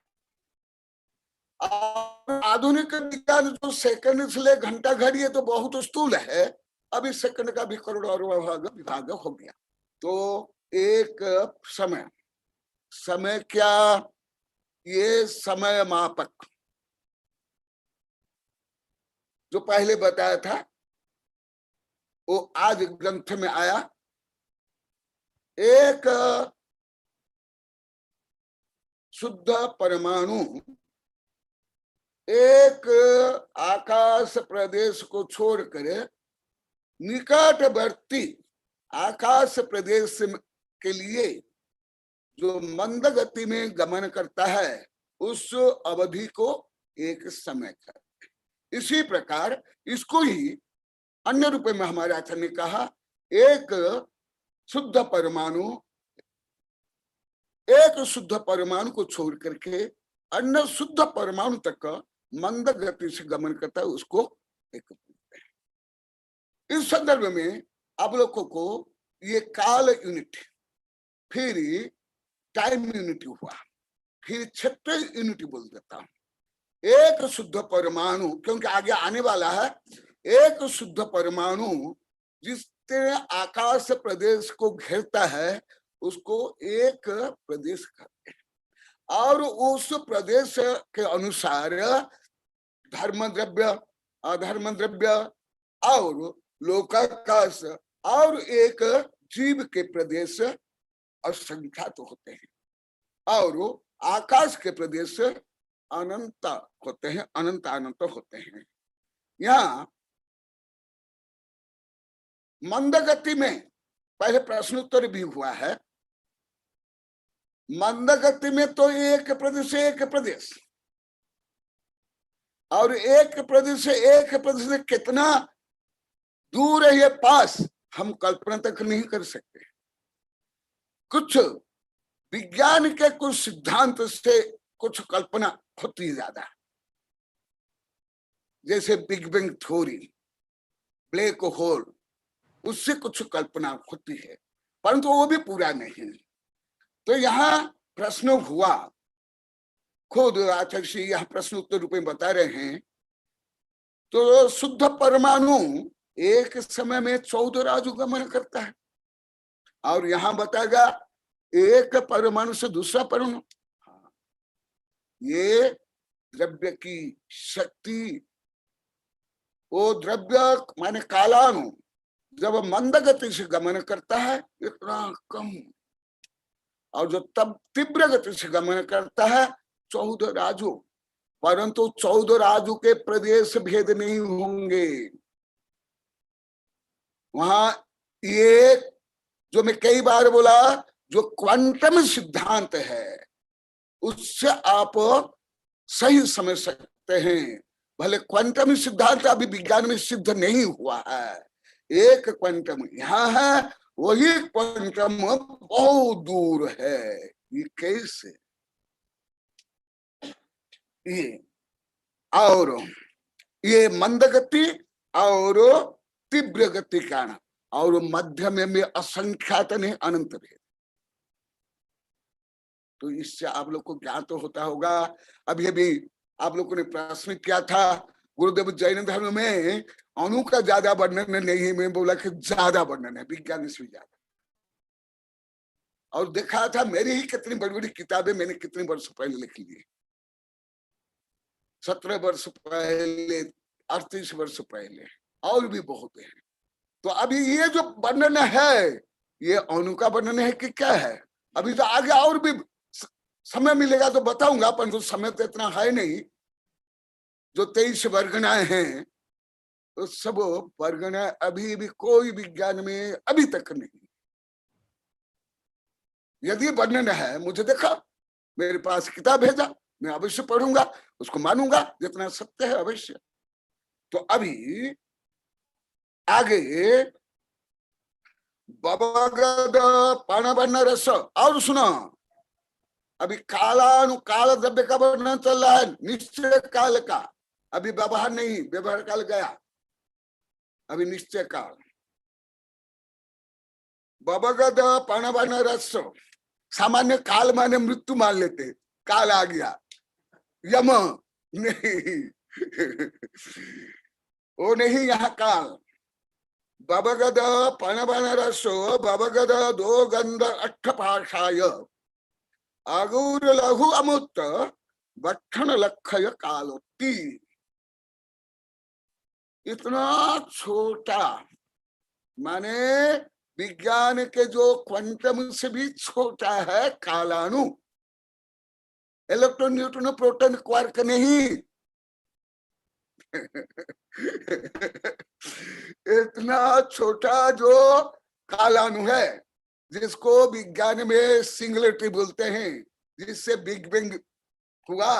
आधुनिक विज्ञान जो सेकंड से लेकर घंटा घड़ी है तो बहुत स्थूल है। अभी सेकंड का भी करोड़ों विभाग हो गया। तो एक समय क्या, ये समय मापक जो पहले बताया था वो आज ग्रंथ में आया। एक शुद्ध परमाणु एक आकाश प्रदेश को छोड़कर निकटवर्ती आकाश प्रदेश के लिए जो मंद गति में गमन करता है उस अवधि को एक समय कहते हैं। इसी प्रकार इसको ही अन्य रूप में हमारे आचार्य ने कहा, एक शुद्ध परमाणु को छोड़ करके अन्य शुद्ध परमाणु तक मंद गति से गमन करता है उसको एक बोलते हैं। इस संदर्भ में आप लोगों को ये काल यूनिट, फिर टाइम यूनिट हुआ, फिर क्षेत्र यूनिट बोल देता हूं। एक शुद्ध परमाणु, क्योंकि आगे आने वाला है, एक शुद्ध परमाणु जिसने आकाश प्रदेश को घेरता है उसको एक प्रदेश कहते हैं। और उस प्रदेश के अनुसार धर्म द्रव्य, अधर्म द्रव्य और लोकाकाश और एक जीव के प्रदेश असंख्यात होते हैं और आकाश के प्रदेश अनंत होते हैं, अनंत होते हैं। यहाँ मंद गति में पहले प्रश्नोत्तर भी हुआ है। मंद गति में तो एक प्रदेश से एक प्रदेश, और एक प्रदेश से एक प्रदेश से कितना दूर है ये पास हम कल्पना तक नहीं कर सकते। कुछ विज्ञान के कुछ सिद्धांत से कुछ कल्पना होती है ज्यादा, जैसे big bang theory, black hole, उससे कुछ कल्पना होती है, परंतु वो भी पूरा नहीं। तो यहाँ प्रश्न हुआ, खुद आचार्य श्री यहाँ प्रश्न उत्तर रूप में बता रहे हैं। तो शुद्ध परमाणु एक समय में 14 राजु गमन करता है, और यहाँ बताएगा एक परमाणु से दूसरा परमाणु। ये द्रव्य की शक्ति, वो द्रव्य माने कालाणु जब मंद गति से गमन करता है इतना कम, और जो तब तीव्र गति से गमन करता है 14 राजु, परंतु 14 राजु के प्रदेश भेद नहीं होंगे। वहां ये जो मैं कई बार बोला, जो क्वांटम सिद्धांत है उससे आप सही समझ सकते हैं। भले क्वांटम सिद्धांत अभी विज्ञान में सिद्ध नहीं हुआ है, एक क्वांटम यहाँ है, वही क्वांटम बहुत दूर है। ये कैसे? ये और ये मंद गति और तीव्र गति का, और मध्य में असंख्यात नहीं अनंत भेद। तो इससे आप लोग को ज्ञान तो होता होगा। अभी अभी आप लोगों ने प्रश्न किया था, गुरुदेव जैन धर्म में अणु का ज्यादा वर्णन नहीं, मैं बोला कि ज्यादा वर्णन है, विज्ञान से ज्यादा। और देखा था मेरी ही कितनी बड़ी बड़ी किताबें मैंने कितने वर्ष पहले लिख ली, 17 वर्ष पहले, 38 वर्ष पहले, और भी बहुत है। तो अभी ये जो वर्णन है ये अणु का वर्णन है कि क्या है? अभी तो आगे और भी समय मिलेगा तो बताऊंगा, परंतु समय तो इतना है नहीं। जो 23 वर्गणाएं हैं तो सब वर्गणाएं अभी भी कोई विज्ञान में अभी तक नहीं। यदि वर्णन है, मुझे देखा, मेरे पास किताब भेजा, मैं अवश्य पढ़ूंगा, उसको मानूंगा, जितना सत्य है अवश्य। तो अभी आगे बबगद पाणवर्ण रस, और सुनो, अभी कालानुकाल द्रव्य का वर्णन चल रहा है, निश्चय काल का। अभी व्यवहार नहीं, व्यवहार काल गया, अभी निश्चय काल, बबगद पणवन रस, सामान्य काल माने मृत्यु मान लेते, काल आ गया, यम नहीं वो नहीं, यहाँ काल। बबगद पणवन रसो बबगद दो गंध अट्ठ पाशाय अगूर लघु अमुत बट्ठन लखय कालोती। इतना छोटा, माने विज्ञान के जो क्वांटम से भी छोटा है कालाणु, इलेक्ट्रॉन न्यूट्रॉन प्रोटॉन क्वार्क नहीं इतना छोटा जो कालाणु है, जिसको विज्ञान में सिंगुलरिटी बोलते हैं, जिससे बिग बैंग हुआ,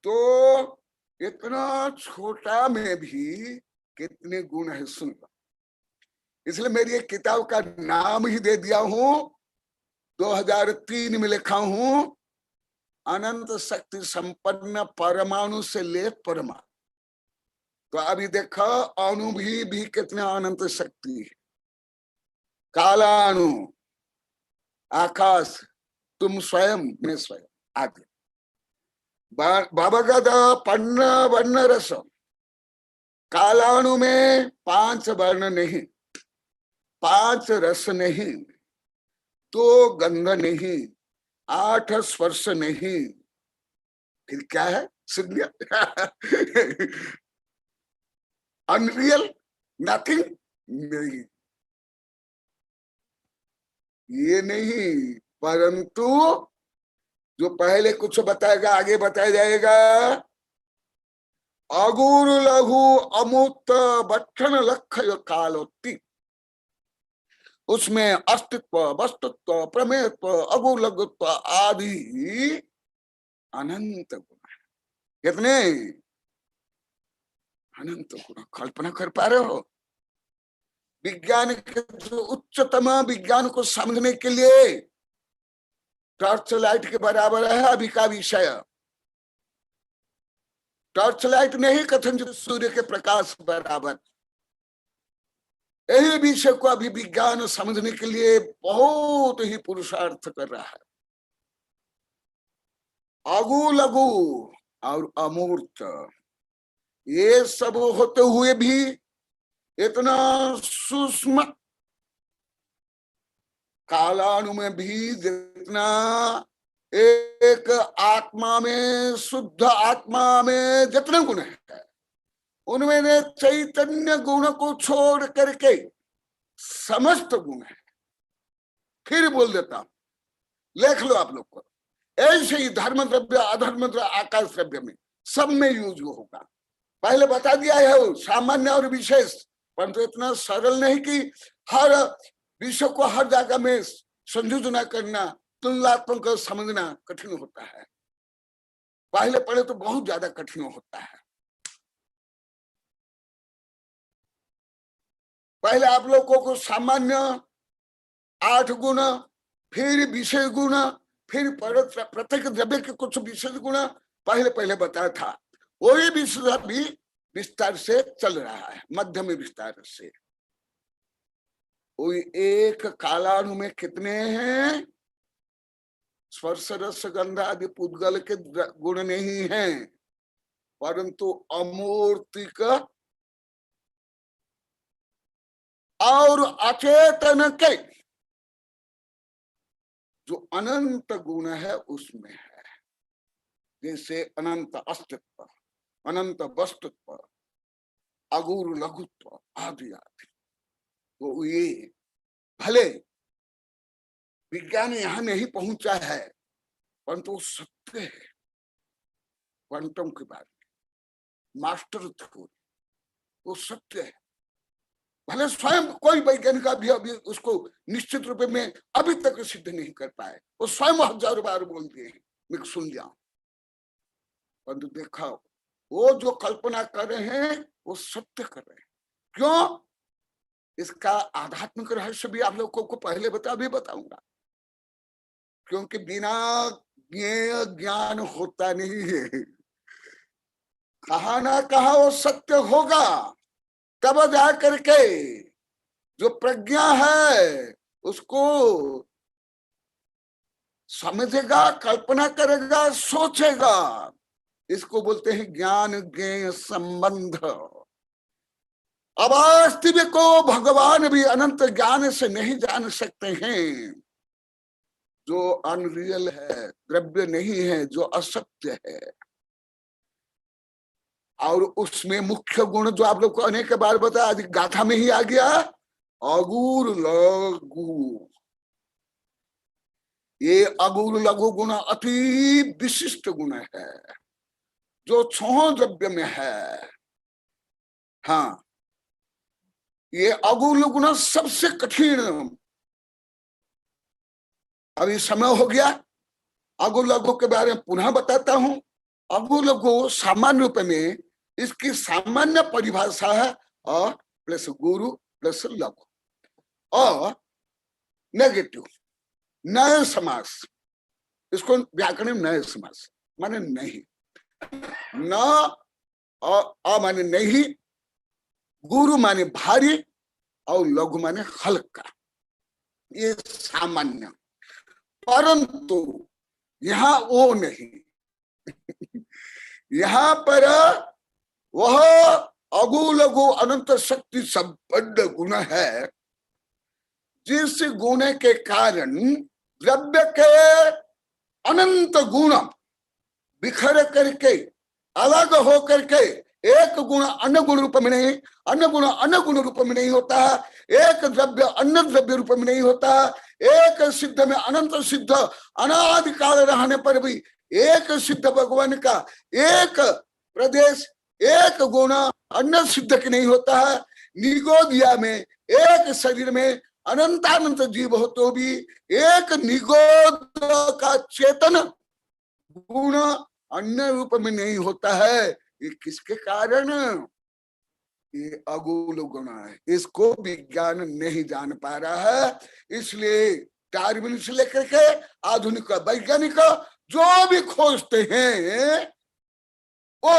तो इतना छोटा में भी कितने गुण है सुन लो। इसलिए मेरी एक किताब का नाम ही दे दिया हूं, 2003 में लिखा हूं, अनंत शक्ति संपन्न परमाणु से ले परमाणु। तो अभी देखो अणु भी कितने अनंत शक्ति है, कालाणु, आकाश, तुम स्वयं, मैं स्वयं आदि। भवगद पन्न वर्ण रस, कालाणु में 5 वर्ण नहीं, 5 रस नहीं, 2 गंध नहीं, 8 स्पर्श नहीं, फिर क्या है? शून्य अनरियल, नथिंग नहीं, ये नहीं, परंतु जो पहले कुछ बताएगा आगे बताया जाएगा, अगुर लघु अमूत बट्ठन लक्ष्य कालोत्ति, उसमें अस्तित्व, वस्तुत्व, प्रमेयत्व, अगुर लघुत्व आदि अनंत गुण है। कितने अनंत गुण, कल्पना कर पा रहे हो? विज्ञान के जो उच्चतम विज्ञान को समझने के लिए टॉर्च लाइट के बराबर है अभी का विषय। टॉर्च लाइट नहीं कथन जो सूर्य के प्रकाश बराबर, यही विषय को अभी विज्ञान समझने के लिए बहुत ही पुरुषार्थ कर रहा है। अगु लघु और अमूर्त, ये सब होते हुए भी इतना सूक्ष्म, कालाणु में भी जितना एक आत्मा में, शुद्ध आत्मा में जितने गुण है, उनमें ने चैतन्य गुण को छोड़ करके समस्त गुण है। फिर बोल देता हूं, लिख लो आप लोग को, ऐसे ही धर्म द्रव्य, अधर्म द्रव्य, आकाश द्रव्य में सब में यूज होगा। पहले बता दिया है वो सामान्य और विशेष, परंतु इतना सरल नहीं कि हर विषय को हर जगह में संयोजना करना, तुलनात्मक समझना कठिन होता है। पहले पढ़े तो बहुत ज्यादा कठिन होता है। पहले आप लोगों को सामान्य 8 गुण, फिर विशेष गुण, फिर प्रत्येक द्रव्य के कुछ विशेष गुण पहले बताया था। वही विषय भी विस्तार से चल रहा है, मध्यम विस्तार से। वही एक कालाणु में कितने हैं? स्पर्श रस गंध आदि पुद्गल के गुण नहीं हैं, परंतु अमूर्तिक और अचेतन के जो अनंत गुण है उसमें है। जैसे अनंत अस्तित्व, अनंत वस्तुत्व, अगुर लघुत्व आदि आदि। तो ये भले विज्ञान यहां नहीं पहुंचा है, परंतु सत्य है। क्वांटम के बारे में मास्टर थ्योरी वो सत्य है। भले स्वयं कोई वैज्ञानिक अभी उसको निश्चित रूप में अभी तक सिद्ध नहीं कर पाए, वो स्वयं 1000 बार बोल दिए हैं, मैं सुन लिया। परंतु देखा वो जो कल्पना कर रहे हैं वो सत्य कर रहे हैं। क्यों? इसका आध्यात्मिक रहस्य भी आप लोगों को पहले भी बताऊंगा, क्योंकि बिना ज्ञान होता नहीं है। कहा ना कहा वो सत्य होगा, तब जा करके जो प्रज्ञा है उसको समझेगा, कल्पना करेगा, सोचेगा। इसको बोलते हैं ज्ञान ज्ञेय संबंध। अब वास्तविक को भगवान भी अनंत ज्ञान से नहीं जान सकते हैं। जो अनरियल है, द्रव्य नहीं है, जो असत्य है। और उसमें मुख्य गुण जो आप लोग को अनेक बार बताया, आज गाथा में ही आ गया, अगुर लघु। ये अगुर लघु गुण अति विशिष्ट गुण है, जो 6 द्रव्य में है। हाँ, ये अगुल गुण सबसे कठिन। अभी समय हो गया, अगुल लघु के बारे में पुनः बताता हूं। अगुल लघु सामान्य रूप में इसकी सामान्य परिभाषा है अ प्लस गुरु प्लस लघु। और नेगेटिव नए समास, इसको व्याकरण में नए समास माने नहीं, न अ माने नहीं, गुरु माने भारी और लघु माने हल्का। ये सामान्य। परंतु यहाँ वो नहीं। यहाँ पर वह अगु लघु अनंत शक्ति संपन्न गुण है, जिस गुण के कारण द्रव्य के अनंत गुण बिखर करके अलग हो करके एक गुण अन्य गुण रूप में नहीं, अन्य गुण अन्य गुण रूप में नहीं होता है, एक द्रव्य अन्य द्रव्य रूप में नहीं होता है, एक सिद्ध में अनंत सिद्ध अनादिकाल रहने पर भी एक सिद्ध भगवान का एक प्रदेश एक गुण अन्य सिद्ध की नहीं होता है। निगोदिया में एक शरीर में अनंतानंत जीव हो तो भी एक निगोद का चेतन गुण अन्य रूप में नहीं होता है। ये किसके कारण? ये अगुल गुण है, इसको विज्ञान नहीं जान पा रहा है। इसलिए डार्विन से लेकर के आधुनिक वैज्ञानिक जो भी खोजते हैं वो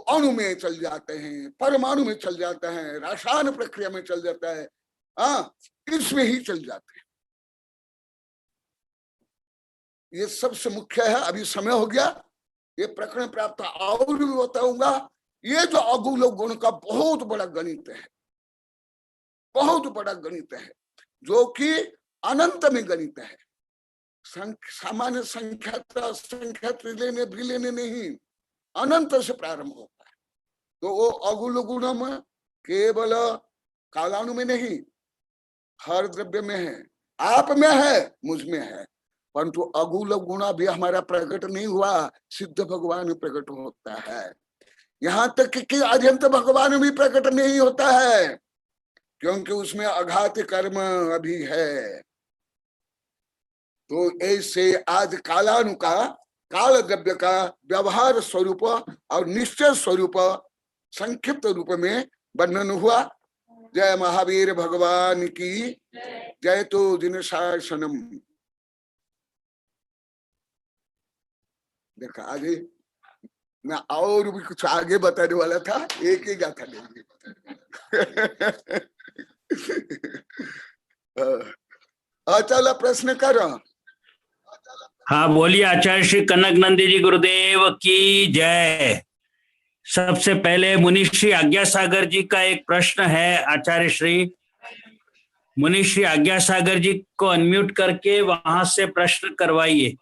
अणु में चल जाते हैं, परमाणु में चल जाते हैं, रसायन प्रक्रिया में चल जाता है, हाँ इसमें ही चल जाते हैं। ये सबसे मुख्य है। अभी समय हो गया, ये प्रकरण प्राप्त और भी बताऊंगा। ये जो अगुल गुण का बहुत बड़ा गणित है, बहुत बड़ा गणित है, जो कि अनंत में गणित है। सामान्य संख्या लेने भी लेने नहीं, अनंत से प्रारंभ होता है। तो वो अगुल गुण में केवल कालाणु में नहीं, हर द्रव्य में है, आप में है, मुझ में है। परंतु अगुल गुण भी हमारा प्रकट नहीं हुआ, सिद्ध भगवान में प्रकट होता है। यहां तक कि अत्यंत भगवान भी प्रकट नहीं होता है, क्योंकि उसमें अघात कर्म अभी है। तो ऐसे आज कालाणु का, काल द्रव्य का व्यवहार स्वरूप और निश्चय स्वरूप संक्षिप्त रूप में वर्णन हुआ। जय महावीर भगवान की जय। तो दिन शासनम। देखा आगे मैं और भी कुछ आगे बताने वाला था, एक ही गाथा लेंगे। चलो प्रश्न करो। हाँ बोलिए। आचार्य श्री कनक नंदी जी गुरुदेव की जय। सबसे पहले मुनिश्री आज्ञा सागर जी का एक प्रश्न है। आचार्य श्री मुनिश्री आज्ञा सागर जी को अनम्यूट करके वहां से प्रश्न करवाइए।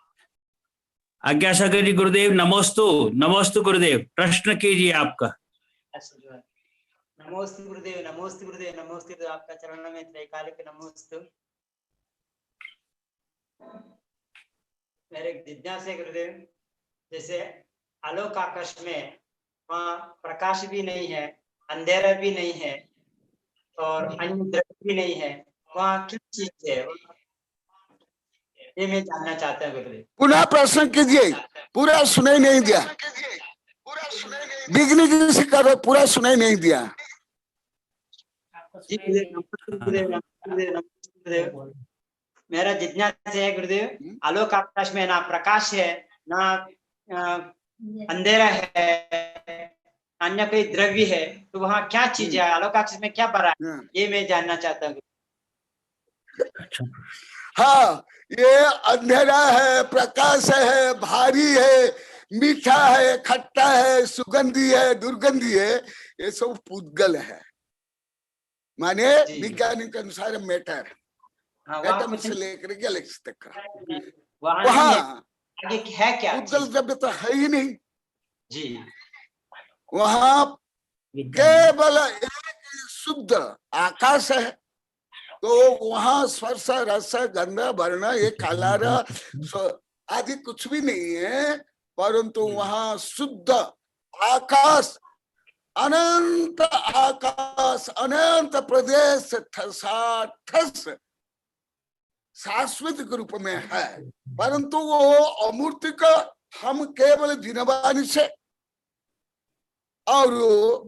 आज्ञा सागर जी गुरुदेव नमोस्तु। नमोस्तु गुरुदेव, प्रश्न कीजिए आपका। नमोस्तु गुरुदेव, नमोस्तु गुरुदेव, नमोस्तु गुरुदेव, आपका चरण में त्रैकालिक नमोस्तु। मेरे जिज्ञासा है गुरुदेव, जैसे आलोक आकाश में वहाँ प्रकाश भी नहीं है, अंधेरा भी नहीं है और अन्य द्रव्य भी नहीं है, वहाँ क्या चीज है? ये मैं जानना चाहता हूँ गुरुदेव। पुनः प्रश्न कीजिए, पूरा सुनाई नहीं दिया। बिगनी जी से करो, पूरा सुनाई नहीं दिया। मेरा जिज्ञासा है गुरुदेव, आलोक आकाश में ना प्रकाश है, ना अंधेरा है, अन्य कोई द्रव्य है तो वहाँ क्या चीज है, आलोकाक्ष में क्या भरा है, हाँ। ये मैं जानना चाहता हूँ। अच्छा, हाँ, ये अंधेरा है, प्रकाश है, भारी है, मीठा है, खट्टा है, सुगंधी है, दुर्गंधी है, ये सब पुद्गल है। माने जी। विज्ञान के अनुसार मैटर, हाँ, वहाँ एटम कुछ से लेकर गैलेक्सी तक का। वहाँ नहीं है, वहाँ आगे है क्या पुद्गल चीज? द्रव्य तो है ही नहीं। जी वहाँ केवल एक शुद्ध आकाश है। तो वहां स्पर्श रस गंध वर्ण ये कालार आदि कुछ भी नहीं है, परंतु वहां शुद्ध आकाश, अनंत आकाश, अनंत प्रदेश ठस शाश्वत के रूप में है। परंतु वो अमूर्ति का हम केवल जिनवाणी से और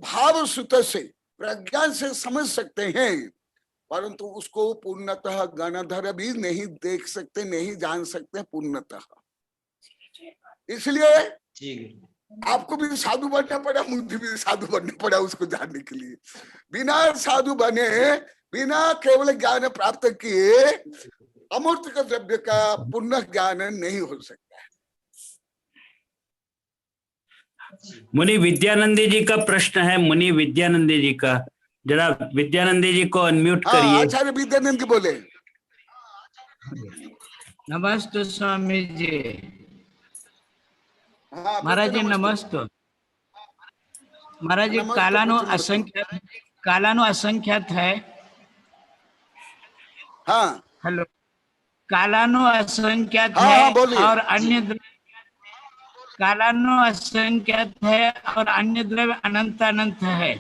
भाव सुत से प्रज्ञान से समझ सकते हैं, परंतु उसको पूर्णतः गणधर भी नहीं देख सकते, नहीं जान सकते पूर्णतः। इसलिए जी आपको भी साधु बनना पड़ा, मुझे भी साधु बनना पड़ा उसको जानने के लिए। बिना साधु बने, बिना केवल ज्ञान प्राप्त किए अमूर्त का द्रव्य का पूर्ण ज्ञान नहीं हो सकता है। मुनि विद्यानंदी जी का प्रश्न है, मुनि विद्यानंदी जी का, जरा विद्यानंदी जी को अनम्यूट हाँ, करिए। आचार्य विद्यानंद जी बोले। नमस्ते स्वामी जी। हाँ महाराज जी नमस्ते। नमस्ते। महाराज जी नमस्ते, कालानु पूछो, असंख्यात, कालानु असंख्यात है। हाँ हेलो, कालानु असंख्यात हाँ है हाँ बोलिए। और अन्य कालानु असंख्यात है और अन्य द्रव्य अनंत अनंत है।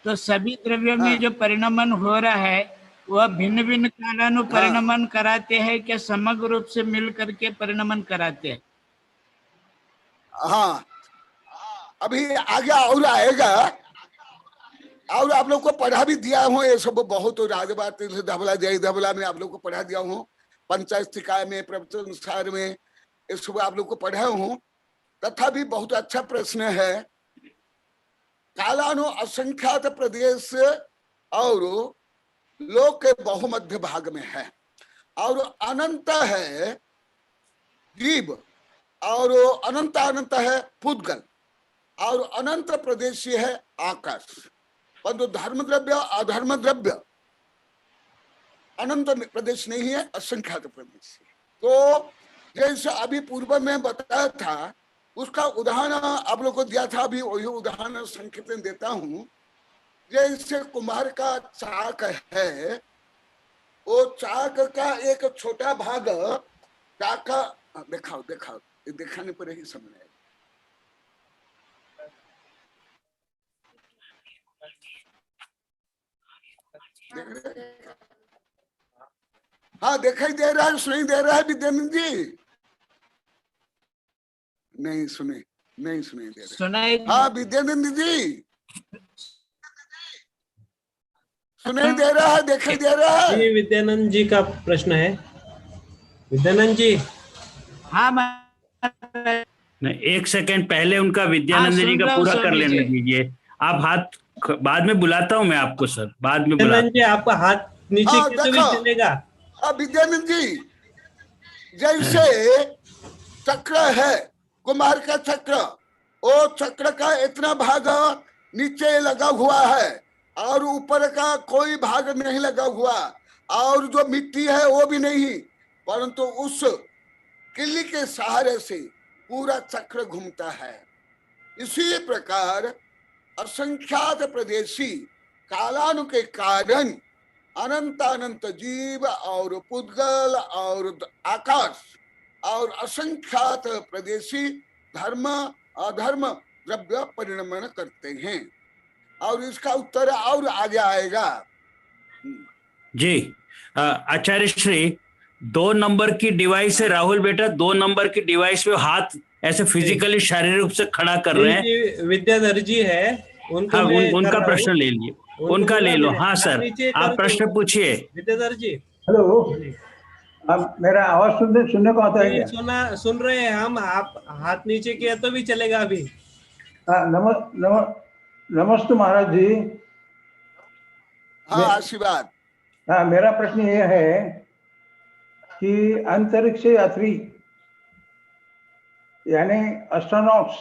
तो सभी द्रव्यों हाँ में जो परिणमन हो रहा है वह भिन्न भिन्न कालानु हाँ परिणमन कराते हैं क्या समग्र रूप से मिल करके परिणमन कराते हैं? हाँ, अभी आगे और आएगा, और आप लोग को पढ़ा भी दिया हूँ ये सब बहुत। राजभा तीर्थ धवला जय धवला में आप लोग को पढ़ा दिया हूँ, पंचायत में, प्रवचन सार में, ये सब आप लोग को पढ़ा हूँ। तथा भी बहुत अच्छा प्रश्न है। कालानु असंख्यात प्रदेश और लोक के बहुमध्य भाग में है, और अनंत है जीव, और अनंत अनंत है पुद्गल, और अनंत प्रदेशी है आकाश। परंतु धर्म द्रव्य अधर्म द्रव्य अनंत प्रदेश नहीं है, असंख्यात प्रदेश है। तो जैसे अभी पूर्व में बताया था, उसका उदाहरण आप लोग को दिया था, अभी वही उदाहरण संक्षिप्त में देता हूं। जैसे कुम्हार का चाक है, वो चाक का एक छोटा भाग, चाक का दिखाओ दिखाओ, दिखाने पर ही समझ आएगा। हाँ दिखाई दे रहा है, सुनाई दे रहा है विद्यानंद जी? नहीं सुने, नहीं सुनाई दे रहा। सुनाई हाँ विद्यानंद जी सुनाई दे रहा है, दिखाई दे रहा है? ये विद्यानंद जी का प्रश्न है। विद्यानंद जी, हाँ नहीं, एक सेकंड पहले उनका विद्यानंद हाँ, जी सुन का रहा हूँ पूरा कर स्वामी लेने जी। दीजिए। आप हाथ बाद में बुलाता हूं मैं आपको सर, बाद में बुलाता विद्यानंद जी आपका हाथ नीचे हाँ, किया तो भी देखो। चलेगा। हाँ विद्यानंद जी, जैसे चक्र है, कुम्हार का चक्र, वो चक्र का इतना भाग नीचे लगा हुआ है और ऊपर का कोई भाग नहीं लगा हुआ, और जो मिट्टी है वो भी नहीं, परंतु उस किल्ली के सहारे से पूरा चक्र घूमता है। इसी प्रकार असंख्यात प्रदेशी कालानु के कारण अनंत अनंत जीव और पुद्गल और आकाश और असंख्यात प्रदेशी धर्म अधर्म द्रव्य परिणमन करते हैं। और इसका उत्तर और आगे आएगा। जी। आचार्य श्री, 2 नंबर की डिवाइस है राहुल बेटा, 2 नंबर की डिवाइस पे हाथ ऐसे फिजिकली शारीरिक रूप से खड़ा कर रहे हैं। जी विद्याधर जी है, उनको हाँ मैं उनका कर रहा प्रश्न हूँ। ले लीजिए, उनको उनका बोला ले लो। मैंने, हाँ हाथ सर, नीचे आप कर प्रश्न दो। पूछिए। विद्याधर जी, हेलो, अब मेरा आवाज सुनने को आता है जी क्या? सुन रहे हैं हम। आप हाथ नीचे किया तो भी चलेगा अभी। नमस्ते महाराज जी। हाँ, आशीर्वाद। हाँ, मेरा प्रश्न ये है कि अंतरिक्ष यात्री यानी एस्ट्रोनॉट्स,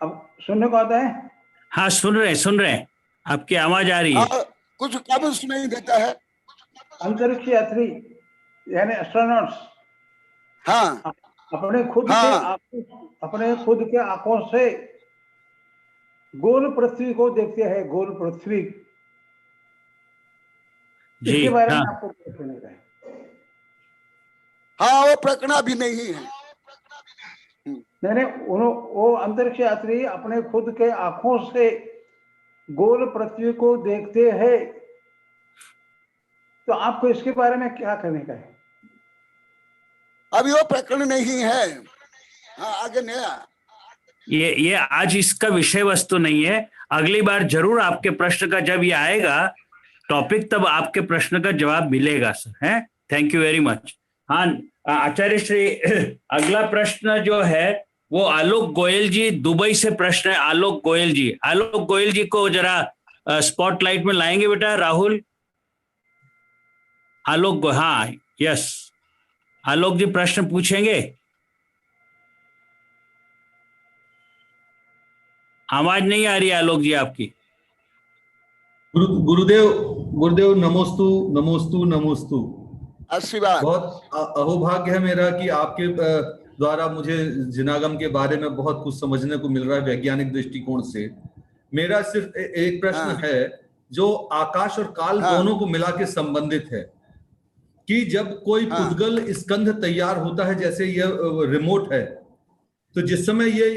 अब सुनने को आता है? हाँ, सुन रहे हैं, आपकी आवाज आ रही है। हाँ, कुछ कम सुनाई देता है। अंतरिक्ष यात्री यानी एस्ट्रोनॉट्स, हाँ अपने हाँ खुद के आंखों से गोल पृथ्वी को देखते हैं, गोल पृथ्वी। जी इसके बारे हाँ, में आपको क्या कहना है? हाँ, वो प्रकरण भी नहीं है। नहीं, वो अंतरिक्ष यात्री अपने खुद के आंखों से गोल पृथ्वी को देखते हैं, तो आपको इसके बारे में क्या कहने का है? अभी वो प्रकरण नहीं है। हाँ, आगे नया। ये आज इसका विषय वस्तु नहीं है। अगली बार जरूर आपके प्रश्न का जब ये आएगा टॉपिक, तब आपके प्रश्न का जवाब मिलेगा सर। हैं, थैंक यू वेरी मच। हाँ आचार्य श्री, अगला प्रश्न जो है वो आलोक गोयल जी, दुबई से प्रश्न है। आलोक गोयल जी को जरा स्पॉटलाइट में लाएंगे बेटा राहुल। हाँ यस, आलोक जी प्रश्न पूछेंगे। आवाज नहीं आ रही आलोक जी आपकी। गुरुदेव नमोस्तु नमोस्तु नमोस्तु। आशीर्वाद। बहुत अहोभाग्य है मेरा कि आपके द्वारा मुझे जिनागम के बारे में बहुत कुछ समझने को मिल रहा है वैज्ञानिक दृष्टिकोण से। मेरा सिर्फ एक प्रश्न है जो आकाश और काल दोनों को मिला के संबंधित है कि जब कोई पुद्गल स्कंध तैयार होता है, जैसे ये रिमोट है, तो जिस समय ये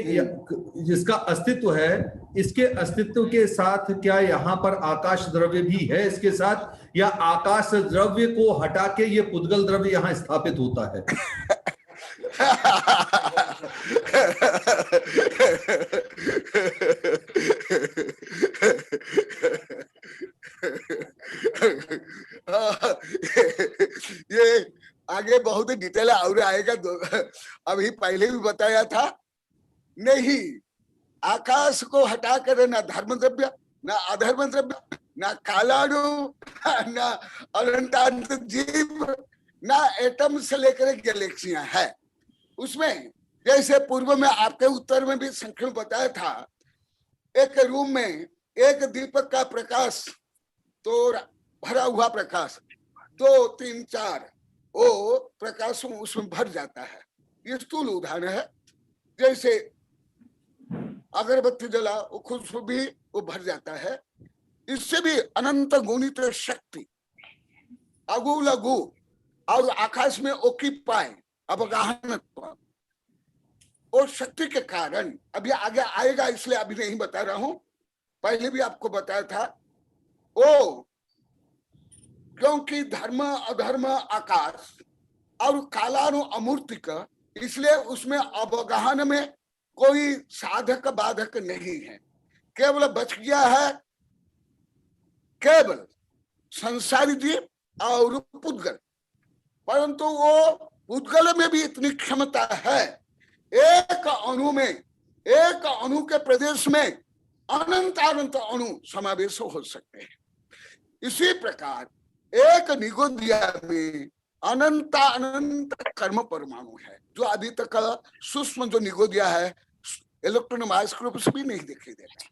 जिसका अस्तित्व है, इसके अस्तित्व के साथ क्या यहाँ पर आकाश द्रव्य भी है इसके साथ, या आकाश द्रव्य को हटा के ये पुद्गल द्रव्य यहाँ स्थापित होता है? ये आगे बहुत डिटेल और आएगा। अभी पहले भी बताया था, नहीं आकाश को हटा कर ना धर्म द्रव्य, ना अधर्म द्रव्य, ना कालाणु, ना अनंतानंत जीव, ना एटम से लेकर गैलेक्सियां है उसमें। जैसे पूर्व में आपके उत्तर में भी संक्षेप बताया था, एक रूम में एक दीपक का प्रकाश तो भरा हुआ प्रकाश 2, 3, 4 वो प्रकाश उसमें भर जाता है। ये स्थूल उदाहरण है। जैसे अगरबत्ती जला वो खुशबू भी वो भर जाता है। इससे भी अनंत गुणित शक्ति अगु लघु और आकाश में ओकीपाए अवगाहन और शक्ति के कारण, अभी आगे आएगा इसलिए अभी नहीं बता रहा हूं, पहले भी आपको बताया था। वो क्योंकि धर्म अधर्म आकाश और कालानु अमूर्तिक, इसलिए उसमें अवगाहन में कोई साधक बाधक नहीं है। केवल बच गया है केवल संसारी जीव और पुद्गल। परंतु वो पुद्गल में भी इतनी क्षमता है, एक अणु में, एक अणु के प्रदेश में अनंत अनंत अणु समावेश हो सकते हैं। इसी प्रकार एक निगोदिया में अनंत अनंत कर्म परमाणु है, जो अभी तक सूक्ष्म जो निगोदिया है इलेक्ट्रॉन माइक्रोस्कोप से भी नहीं दिखाई देता।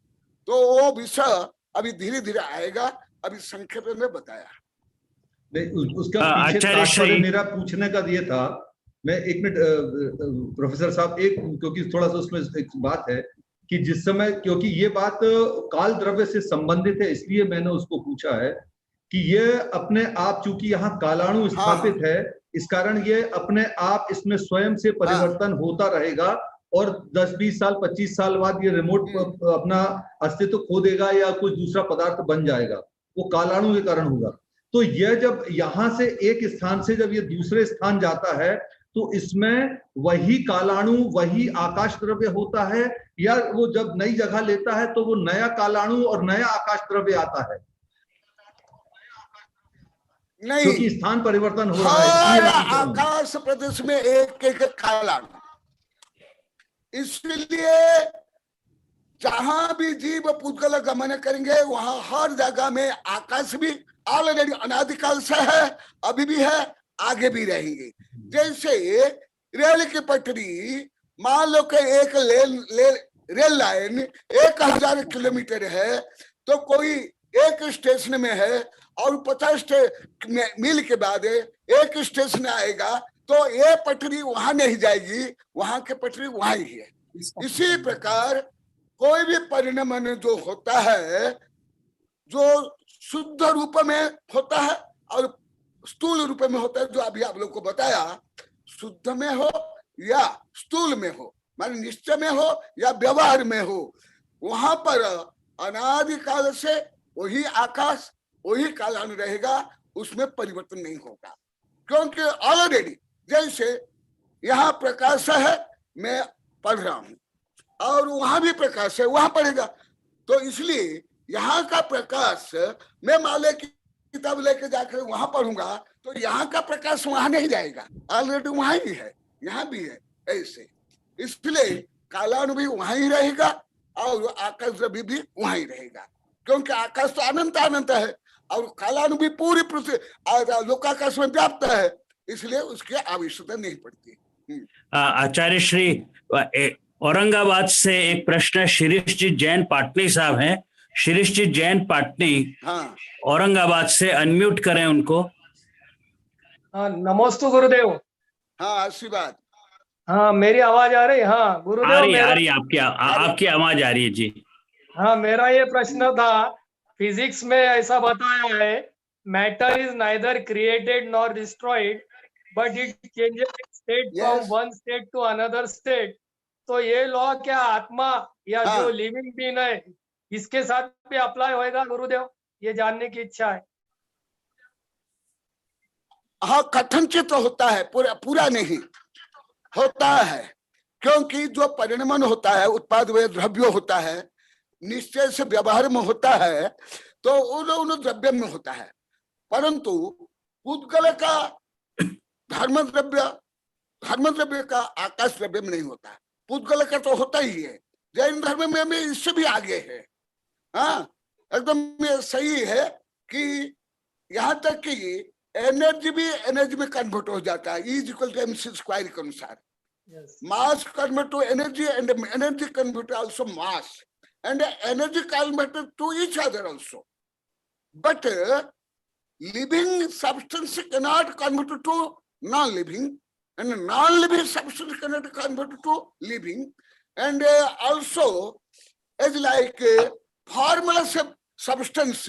तो वो विषय अभी धीरे धीरे आएगा, अभी संक्षेप में बताया। उसका पीछे तात्पर्य मेरा पूछने का ये था, मैं एक मिनट प्रोफेसर साहब, एक क्योंकि थोड़ा सा उसमें एक बात है कि जिस समय, क्योंकि ये बात काल द्रव्य से संबंधित है, इसलिए मैंने उसको पूछा है कि ये अपने आप, चूंकि यहाँ कालाणु स्थापित है, इस कारण ये अपने आप इसमें स्वयं से परिवर्तन होता रहेगा और 10-20 साल 25 साल बाद ये रिमोट अपना अस्तित्व खो देगा या कुछ दूसरा पदार्थ बन जाएगा, वो कालाणु के कारण होगा। तो यह जब यहाँ से एक स्थान से जब ये दूसरे स्थान जाता है, तो इसमें वही कालाणु वही आकाश द्रव्य होता है, या वो जब नई जगह लेता है तो वो नया कालाणु और नया आकाश द्रव्य आता है? नहीं, क्योंकि स्थान परिवर्तन हो रहा है। आकाश प्रदेश में एक एक कालाणु, इसलिए जहां भी जीव पुद्गल गमन करेंगे वहां हर जगह में आकाश भी ऑलरेडी अनादिकाल से है, अभी भी है, आगे भी रहेंगे। जैसे रेल की पटरी, मान लो कि एक रेल लाइन 1000 किलोमीटर है, तो कोई एक स्टेशन में है और 50 मील के बाद एक स्टेशन आएगा, तो ये पटरी वहां नहीं जाएगी, वहां की पटरी वहां ही है। इसी प्रकार कोई भी परिणमन जो होता है, जो शुद्ध रूप में होता है और स्थूल रूप में होता है, जो अभी आप लोग को बताया, शुद्ध में हो या स्थूल में हो, माने निश्चय में हो या व्यवहार में हो, वहां पर अनादिकाल से वही आकाश वही कालान रहेगा, उसमें परिवर्तन नहीं होगा। क्योंकि ऑलरेडी जैसे यहाँ प्रकाश है, मैं पढ़ रहा हूं, और वहां भी प्रकाश है, वहां पढ़ेगा, तो इसलिए यहाँ का प्रकाश मैं माले की किताब लेके जाकर वहां पढ़ूंगा, तो यहाँ का प्रकाश वहां नहीं जाएगा, ऑलरेडी वहां ही है, यहाँ भी है, ऐसे। इसलिए कालानु भी वहां ही रहेगा और आकाश द्रव्य भी वहां ही रहेगा, क्योंकि आकाश तो अनंत अनंत है और कालानु भी पूरी पृथ्वी लोकाकाश में व्याप्त है, इसलिए उसकी आवश्यकता नहीं पड़ती। आचार्य श्री, औरंगाबाद से एक प्रश्न शिरीष जी जैन पाटनी साहब हैं। शिरीष जी जैन पाटनी, हाँ, औरंगाबाद से, अनम्यूट करें उनको। हाँ, नमोस्तु गुरुदेव। हाँ, आशीर्वाद। हाँ, मेरी आवाज आ रही? हाँ गुरुदेव, आ रही आपकी आवाज आ रही है जी। हाँ, मेरा ये प्रश्न था, फिजिक्स में ऐसा बताया है, matter is neither created nor destroyed but it changes state from one state to another state. तो ये लॉ क्या आत्मा या जो लिविंग बीइंग है इसके साथ भी अप्लाई होएगा गुरुदेव? ये जानने की इच्छा है। हाँ, कथनचित होता है, पूरा नहीं होता है, क्योंकि जो परिणमन होता है, उत्पाद व द्रव्य होता है, निश्चय से व्यवहार में होता है, तो उन द्रव्य में होता है, परंतु पुद्गल का धर्म द्रव्य का आकाश द्रव्य में नहीं होता है। पुद्गल का तो होता ही है, जैन धर्म में इससे भी आगे है। हाँ, एकदम सही है कि यहाँ तक कि एनर्जी भी एनर्जी में कन्वर्ट हो जाता है, E = mc² के अनुसार। Mass convert to energy and energy convert also mass and energy converted to each other also, but living substance cannot convert to non-living, and non-living substance cannot convert to living, and also as like formula substance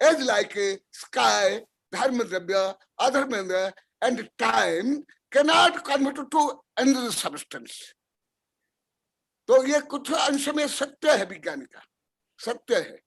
as like sky, dharma dravya, adharma, and time cannot convert to another substance. तो ये कुछ अंश में सत्य है, विज्ञान का सत्य है।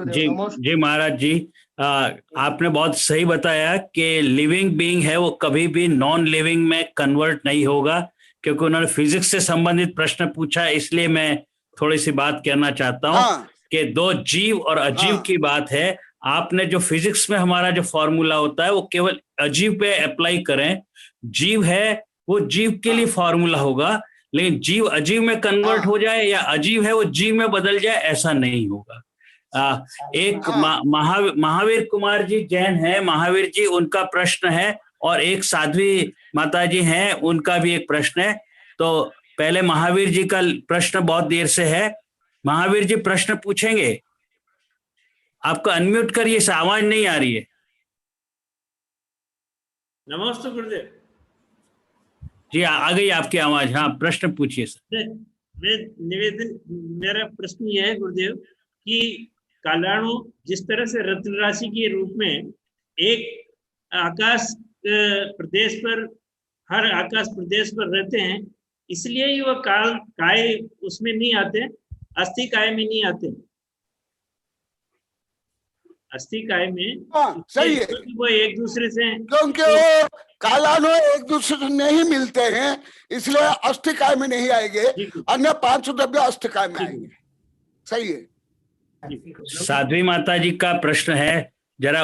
जी महाराज जी, आपने बहुत सही बताया कि लिविंग बीइंग है वो कभी भी नॉन लिविंग में कन्वर्ट नहीं होगा, क्योंकि उन्होंने फिजिक्स से संबंधित प्रश्न पूछा, इसलिए मैं थोड़ी सी बात कहना चाहता हूँ कि दो जीव और अजीव की बात है। आपने जो फिजिक्स में हमारा जो फॉर्मूला होता है वो केवल अजीव पे अप्लाई करें, जीव है वो जीव के लिए फॉर्मूला होगा, लेकिन जीव अजीव में कन्वर्ट हो जाए या अजीव है वो जीव में बदल जाए, ऐसा नहीं होगा। एक महावीर कुमार जी जैन है, महावीर जी उनका प्रश्न है, और एक साध्वी माता जी हैं, उनका भी एक प्रश्न है। तो पहले महावीर जी का प्रश्न बहुत देर से है, महावीर जी प्रश्न पूछेंगे, आपको अनम्यूट करिए, आवाज नहीं आ रही है। नमस्ते गुरुदेव जी, आ गई आपकी आवाज। हाँ, प्रश्न पूछिए सर। मेरा प्रश्न यह है गुरुदेव कि कालाणु जिस तरह से रत्न राशि के रूप में एक आकाश प्रदेश पर, हर आकाश प्रदेश पर रहते हैं, इसलिए ही वह काय उसमें नहीं आते, अस्थि काय में नहीं आते। अस्थि काय में सही है, वो एक दूसरे से, क्योंकि वो कालानु एक दूसरे से नहीं मिलते हैं, इसलिए अस्थि काय में नहीं आएंगे, अन्य 5 द्रव्य अस्थि काय में आएंगे। सही है। साध्वी माता जी का प्रश्न है, जरा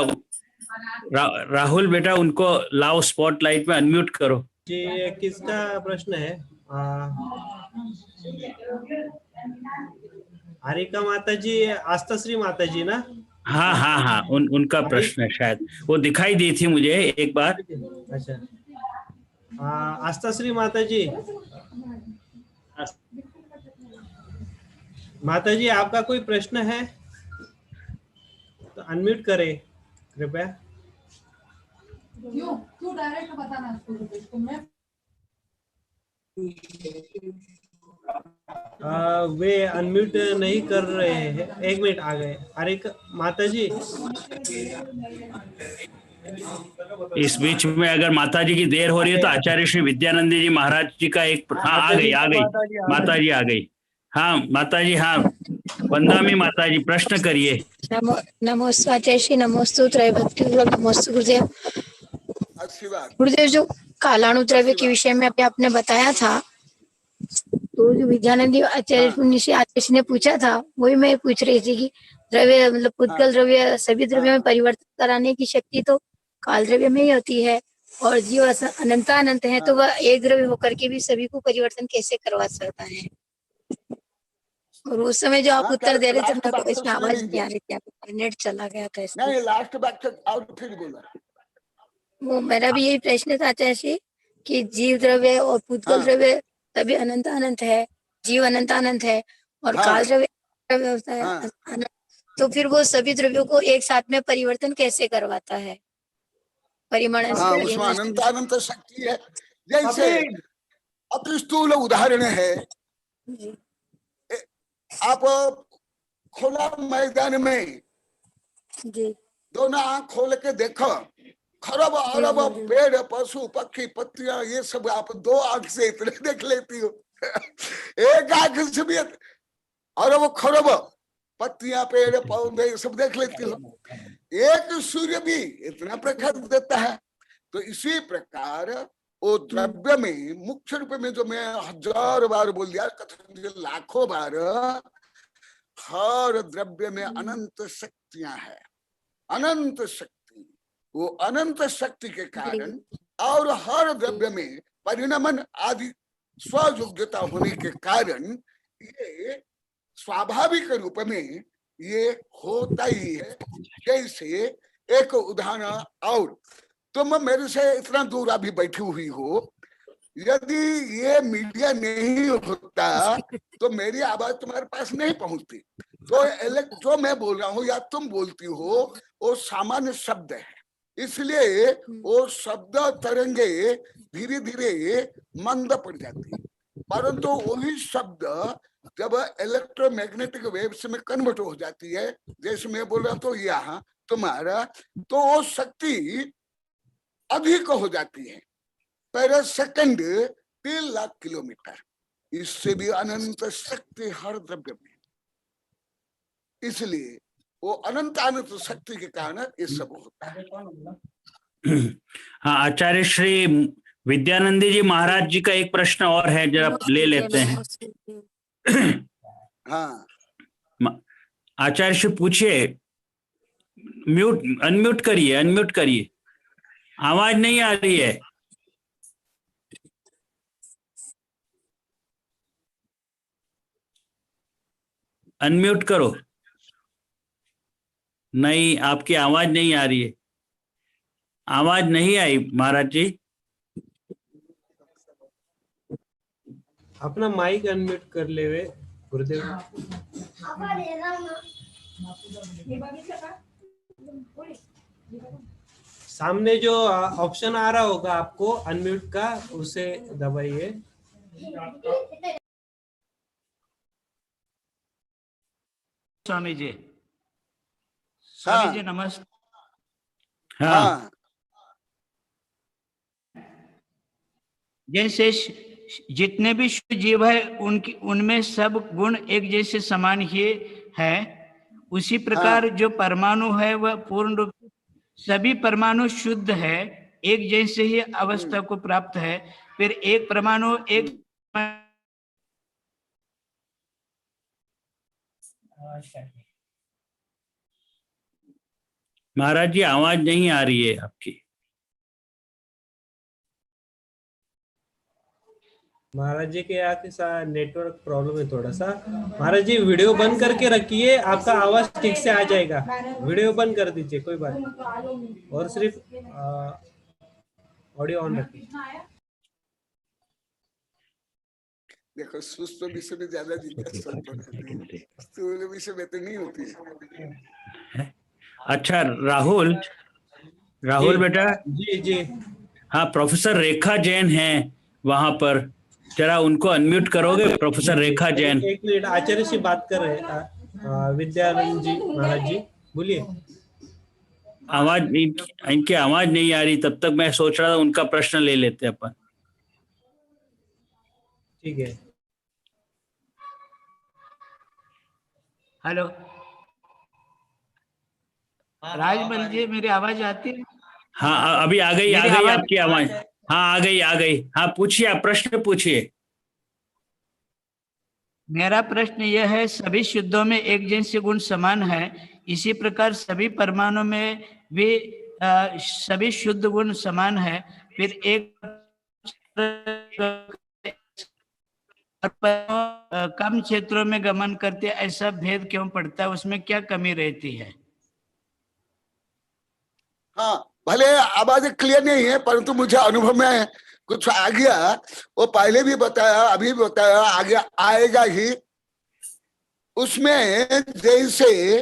राहुल बेटा उनको लाओ, स्पॉटलाइट में अनम्यूट करो। जी, किसका प्रश्न है? हारिका माता जी, आस्ताश्री माता जी ना? हाँ हाँ हाँ, उनका प्रश्न है शायद, वो दिखाई दी थी मुझे एक बार। अच्छा, आस्ताश्री माता जी। माता जी, आपका कोई प्रश्न है तो अनम्यूट करें कृपया। क्यों डायरेक्ट बताना इसको मैं वे अनम्यूट नहीं कर रहे हैं। एक मिनट, आ गए। अरे माता जी, इस बीच में अगर माता जी की देर हो रही है तो आचार्य श्री विद्यानंद जी महाराज जी का एक, हाँ आ गई माता जी आ गई। हाँ माता जी, हाँ वंदामी माता जी, प्रश्न करिए। नमोस्तु आचार्य श्री, नमोस्तु त्रैभक्ति, नमोस्तु गुरुदेव। गुरुदेव, जो कालाणु द्रव्य के विषय में अभी आपने बताया था, तो जो विद्यानंद आचार्य से आचार्य ने पूछा था, वही मैं पूछ रही थी कि द्रव्य मतलब पुद्गल द्रव्य सभी द्रव्य में परिवर्तन कराने की शक्ति तो काल द्रव्य में ही होती है, और जीव अनंत है, तो वह एक द्रव्य होकर के भी सभी को परिवर्तन कैसे करवा सकता है? और उस समय जो आप उत्तर दे रहे थे, तो इसमें आवाज नहीं आ रही थी, आपका नेट चला गया था इसमें। नहीं, लास्ट बात और फिर बोला। वो मेरा भी यही प्रश्न था आचार्य कि जीव द्रव्य और पुद्गल द्रव्य सभी अनंत है, जीव अनंत है, और काल द्रव्य होता है, तो फिर वो सभी द्रव्यों को एक साथ में परिवर्तन कैसे करवाता है? परिमाण उसमें अनंत शक्ति है। जैसे अति स्थूल उदाहरण है, आप खुला मैदान में दोनों आंख खोल के देखो, खरब अरब पेड़ पशु पक्षी पत्तियां, ये सब आप दो आंख से इतने देख लेती हो। एक आंख से भी अरब खरब पत्तियां पेड़ पौधे सब देख लेती हो। एक सूर्य भी इतना प्रकाश देता है। तो इसी प्रकार वो द्रव्य में मुख्य रूप में, जो मैं 1000 बार बोल दिया, लाखों बार, हर द्रव्य में अनंत शक्तियां हैं, अनंत शक्ति। वो अनंत शक्ति के कारण और हर द्रव्य में परिणमन आदि स्वयोग्यता होने के कारण ये स्वाभाविक रूप में ये होता ही है। जैसे एक उदाहरण, और तुम मेरे से इतना दूर अभी बैठी हुई हो, यदि ये मीडिया नहीं होता तो मेरी आवाज तुम्हारे पास नहीं पहुंचती। तो जो मैं बोल रहा हूँ या तुम बोलती हो, वो सामान्य शब्द है, इसलिए वो शब्द तरंगे धीरे धीरे मंद पड़ जाती है। परंतु वही शब्द जब इलेक्ट्रोमैग्नेटिक वेव्स में कन्वर्ट हो जाती है, जैसे मैं बोल रहा तो यहाँ तुम्हारा, तो वो शक्ति अधिक हो जाती है, पर सेकंड 3 लाख किलोमीटर। इससे भी अनंत शक्ति हर द्रव्य में, इसलिए वो अनंत शक्ति के कारण ये सब होता है। हाँ, आचार्य श्री विद्यानंदी जी महाराज जी का एक प्रश्न और है, जरा ले लेते हैं। हाँ, आचार्य श्री पूछिए, अनम्यूट करिए, आवाज नहीं आ रही है। अनम्यूट करो। नहीं, आपकी आवाज नहीं आ रही है, आवाज नहीं आई महाराज जी। अपना माइक अनम्यूट कर ले वे गुरुदेव। सामने जो ऑप्शन आ रहा होगा आपको अनम्यूट का, उसे दबाइए। स्वामी जी, स्वामी जी नमस्ते। हाँ, जैसे जितने भी शुद्ध जीव है उनमें सब गुण एक जैसे समान ही है, उसी प्रकार जो परमाणु है वह पूर्ण रूप सभी परमाणु शुद्ध है, एक जैसे ही अवस्था को प्राप्त है। फिर एक परमाणु एक महाराज जी आवाज नहीं आ रही है आपकी। महाराज जी के यहाँ के साथ नेटवर्क प्रॉब्लम है थोड़ा सा। महाराज जी वीडियो बंद करके रखिए, आपका आवाज ठीक से आ जाएगा। वीडियो बंद कर दीजिए, कोई बात नहीं, और सिर्फ ऑडियो ऑन रखिए। देखो सूक्ष्म विषय में ज्यादा दिक्कत, स्थूल विषय में तो नहीं होती है। अच्छा राहुल बेटा। जी जी। हाँ, प्रोफेसर रेखा जैन हैं वहां पर, जरा उनको अनम्यूट करोगे? प्रोफेसर रेखा जैन। एक मिनट, आचार्य से बात कर रहे हैं विद्यानंद जी। महाराज जी बोलिए। इनकी आवाज नहीं आ रही, तब तक मैं सोच रहा था उनका प्रश्न ले लेते अपन। ठीक है। हेलो राजमल जी, मेरी आवाज आती है? हाँ, अभी आ गई आपकी आवाज। हाँ, आ गई। हाँ, पूछिए, आप प्रश्न पूछिए। मेरा प्रश्न यह है, सभी शुद्धों में एक जैसे गुण समान है, इसी प्रकार सभी परमाणु में भी सभी शुद्ध गुण समान है, फिर एक कम क्षेत्रों में गमन करते ऐसा भेद क्यों पड़ता है? उसमें क्या कमी रहती है? हाँ, भले आवाज क्लियर नहीं है, परंतु मुझे अनुभव में कुछ आ गया। वो पहले भी बताया, अभी भी बताया, आगे आएगा ही। उसमें जैसे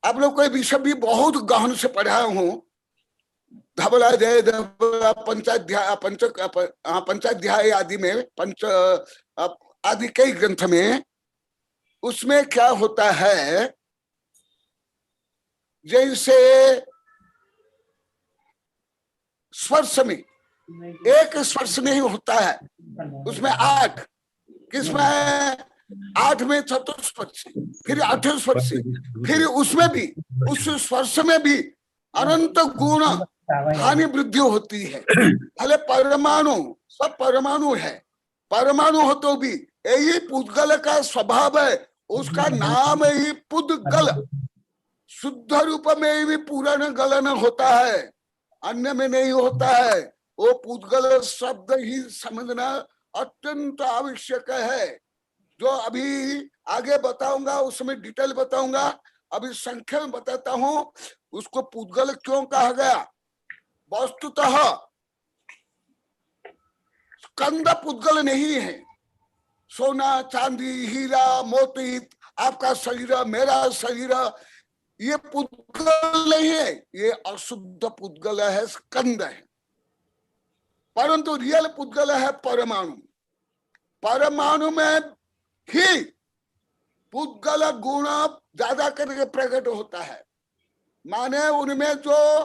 आप लोग कोई विषय भी बहुत गहन से पढ़ा हूं, धबला जय धबला पंचाध्याय आदि में, पंच आदि कई ग्रंथ में, उसमें क्या होता है, जैसे स्पर्श में एक स्पर्श नहीं होता है, उसमें 8, किसमें 8 में चतुस्पर्श, फिर 8 स्पर्श, फिर उसमें भी, उस स्पर्श में भी अनंत गुण हानि वृद्धि होती है। भले परमाणु, सब परमाणु है, परमाणु हो तो भी यही पुद्गल का स्वभाव है, उसका नाम ही पुद्गल। शुद्ध रूप में भी पूर्ण गलन होता है, अन्य में नहीं होता है। वो पुद्गल शब्द ही समझना अत्यंत आवश्यक है, जो अभी आगे बताऊंगा, उसमें डिटेल बताऊंगा। अभी संख्या में बताता हूं उसको पुद्गल क्यों कहा गया। वस्तुतः स्कंद पुद्गल नहीं है। सोना, चांदी, हीरा, मोती, आपका शरीर, मेरा शरीर, ये पुद्गल नहीं है, ये अशुद्ध पुद्गल है, स्कंद है। परंतु रियल पुद्गल है परमाणु। परमाणु में ही पुद्गल गुण ज्यादा करके प्रकट होता है। माने उनमें जो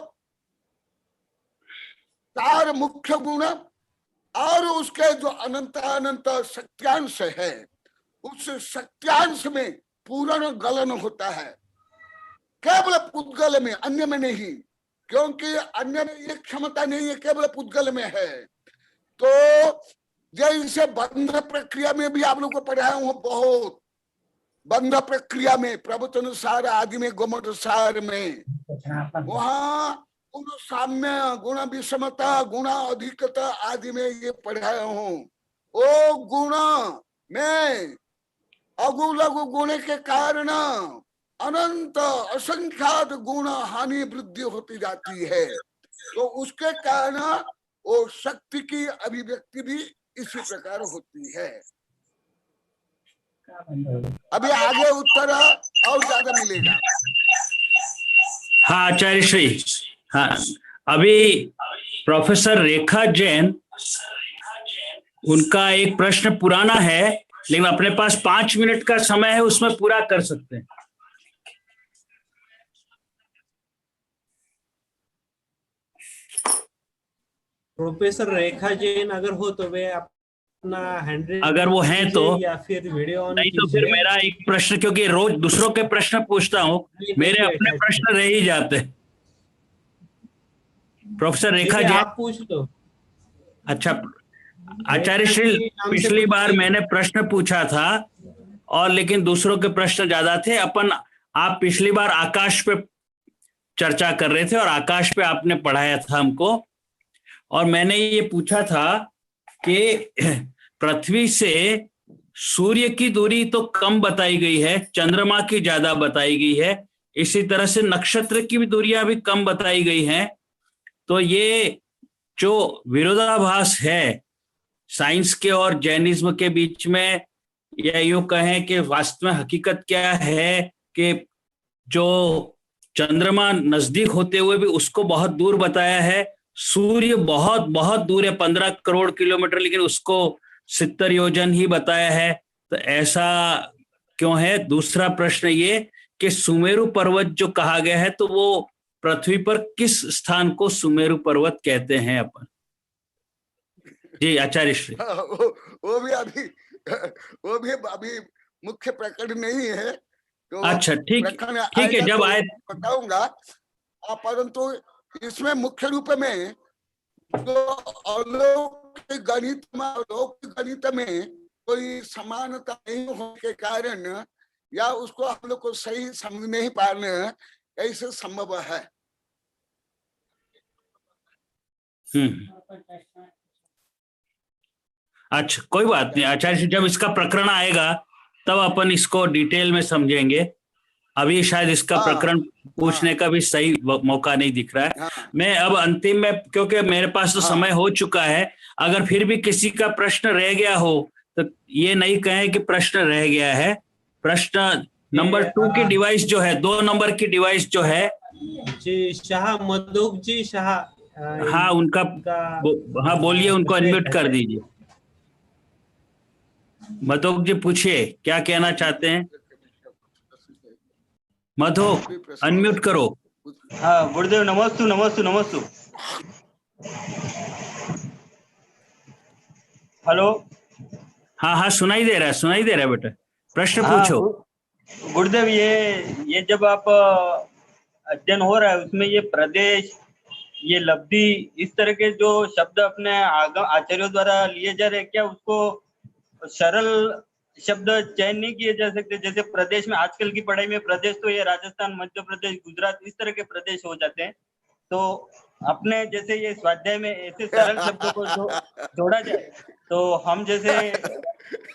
4 मुख्य गुण और उसके जो अनंत शक्त्यांश है, उस शक्त्यांश में पूर्ण गलन होता है, केवल पुद्गल में, अन्य में नहीं, क्योंकि अन्य में ये क्षमता नहीं है, केवल पुद्गल में है। तो जैसे बंध प्रक्रिया में भी आप लोग को पढ़ाया हूं बहुत, बंध प्रक्रिया में, प्रवचन सार आदि में, गोमठ सार में, वहां गुण साम्य, गुण विषमता, गुण अधिकता आदि में ये पढ़ाया हूं। ओ गुण में अगु लघु गुण के कारण अनंत असंख्यात गुण हानि वृद्धि होती जाती है। तो उसके कारण वो शक्ति की अभिव्यक्ति भी इसी प्रकार होती है। अभी आगे उत्तर और ज्यादा मिलेगा। हाँ आचार्य श्री, हाँ अभी प्रोफेसर रेखा जैन, उनका एक प्रश्न पुराना है, लेकिन अपने पास 5 मिनट का समय है, उसमें पूरा कर सकते हैं। प्रोफेसर रेखा जैन अगर हो तो वे अपना हैंड, अगर वो हैं तो, या फिर वीडियो ऑन नहीं तो फिर मेरा एक प्रश्न, क्योंकि रोज दूसरों के प्रश्न पूछता हूँ, मेरे अपने प्रश्न रह ही जाते। प्रोफेसर रेखा जैन आप पूछ लो। अच्छा आचार्य श्री, पिछली बार मैंने प्रश्न पूछा था और लेकिन दूसरों के प्रश्न ज्यादा थे। आप पिछली बार आकाश पे चर्चा कर रहे थे और आकाश पे आपने पढ़ाया था हमको, और मैंने ये पूछा था कि पृथ्वी से सूर्य की दूरी तो कम बताई गई है, चंद्रमा की ज्यादा बताई गई है, इसी तरह से नक्षत्र की भी दूरियां भी कम बताई गई हैं। तो ये जो विरोधाभास है साइंस के और जैनिज्म के बीच में, या यूं कहें कि वास्तव में हकीकत क्या है कि जो चंद्रमा नजदीक होते हुए भी उसको बहुत दूर बताया है, सूर्य बहुत बहुत दूर है 15 करोड़ किलोमीटर, लेकिन उसको 70 योजन ही बताया है। तो ऐसा क्यों है? दूसरा प्रश्न ये कि सुमेरु पर्वत जो कहा गया है, तो वो पृथ्वी पर किस स्थान को सुमेरु पर्वत कहते हैं अपन? जी आचार्य श्री। वो भी अभी मुख्य प्रकरण नहीं है, तो अच्छा ठीक है, जब आए बताऊंगा। परंतु इसमें मुख्य रूप में तो अलौकिक गणित में कोई समानता नहीं होने के कारण, या उसको हम लोग को सही समझ नहीं पाना कैसे संभव है। अच्छा कोई बात नहीं आचार्य, जब इसका प्रकरण आएगा तब अपन इसको डिटेल में समझेंगे। अभी शायद इसका प्रकरण पूछने का भी सही मौका नहीं दिख रहा है। मैं अब अंतिम में, क्योंकि मेरे पास तो समय हो चुका है, अगर फिर भी किसी का प्रश्न रह गया हो तो ये नहीं कहें कि प्रश्न रह गया है। प्रश्न नंबर 2 की डिवाइस जो है, 2 नंबर की डिवाइस जो है जी, शाह मधुक जी शाह, हाँ उनका हाँ बोलिए, उनको अनम्यूट कर दीजिए। मधुक जी पूछिए, क्या कहना चाहते हैं? मधुक अनम्यूट करो। हाँ गुरुदेव, नमस्तु। हेलो। हाँ सुनाई दे रहा है बेटा, प्रश्न पूछो। गुरुदेव, ये जब आप अध्ययन हो रहा है उसमें ये प्रदेश, ये लब्धि, इस तरह के जो शब्द अपने आचार्यों द्वारा लिए जा रहे हैं, क्या उसको सरल शब्द चयन नहीं किए जा सकते? जैसे प्रदेश में आजकल की पढ़ाई में प्रदेश तो ये राजस्थान, मध्य प्रदेश, गुजरात, इस तरह के प्रदेश हो जाते हैं। तो अपने जैसे ये स्वाध्याय में ऐसे सरल शब्दों को जोड़ा जाए तो हम जैसे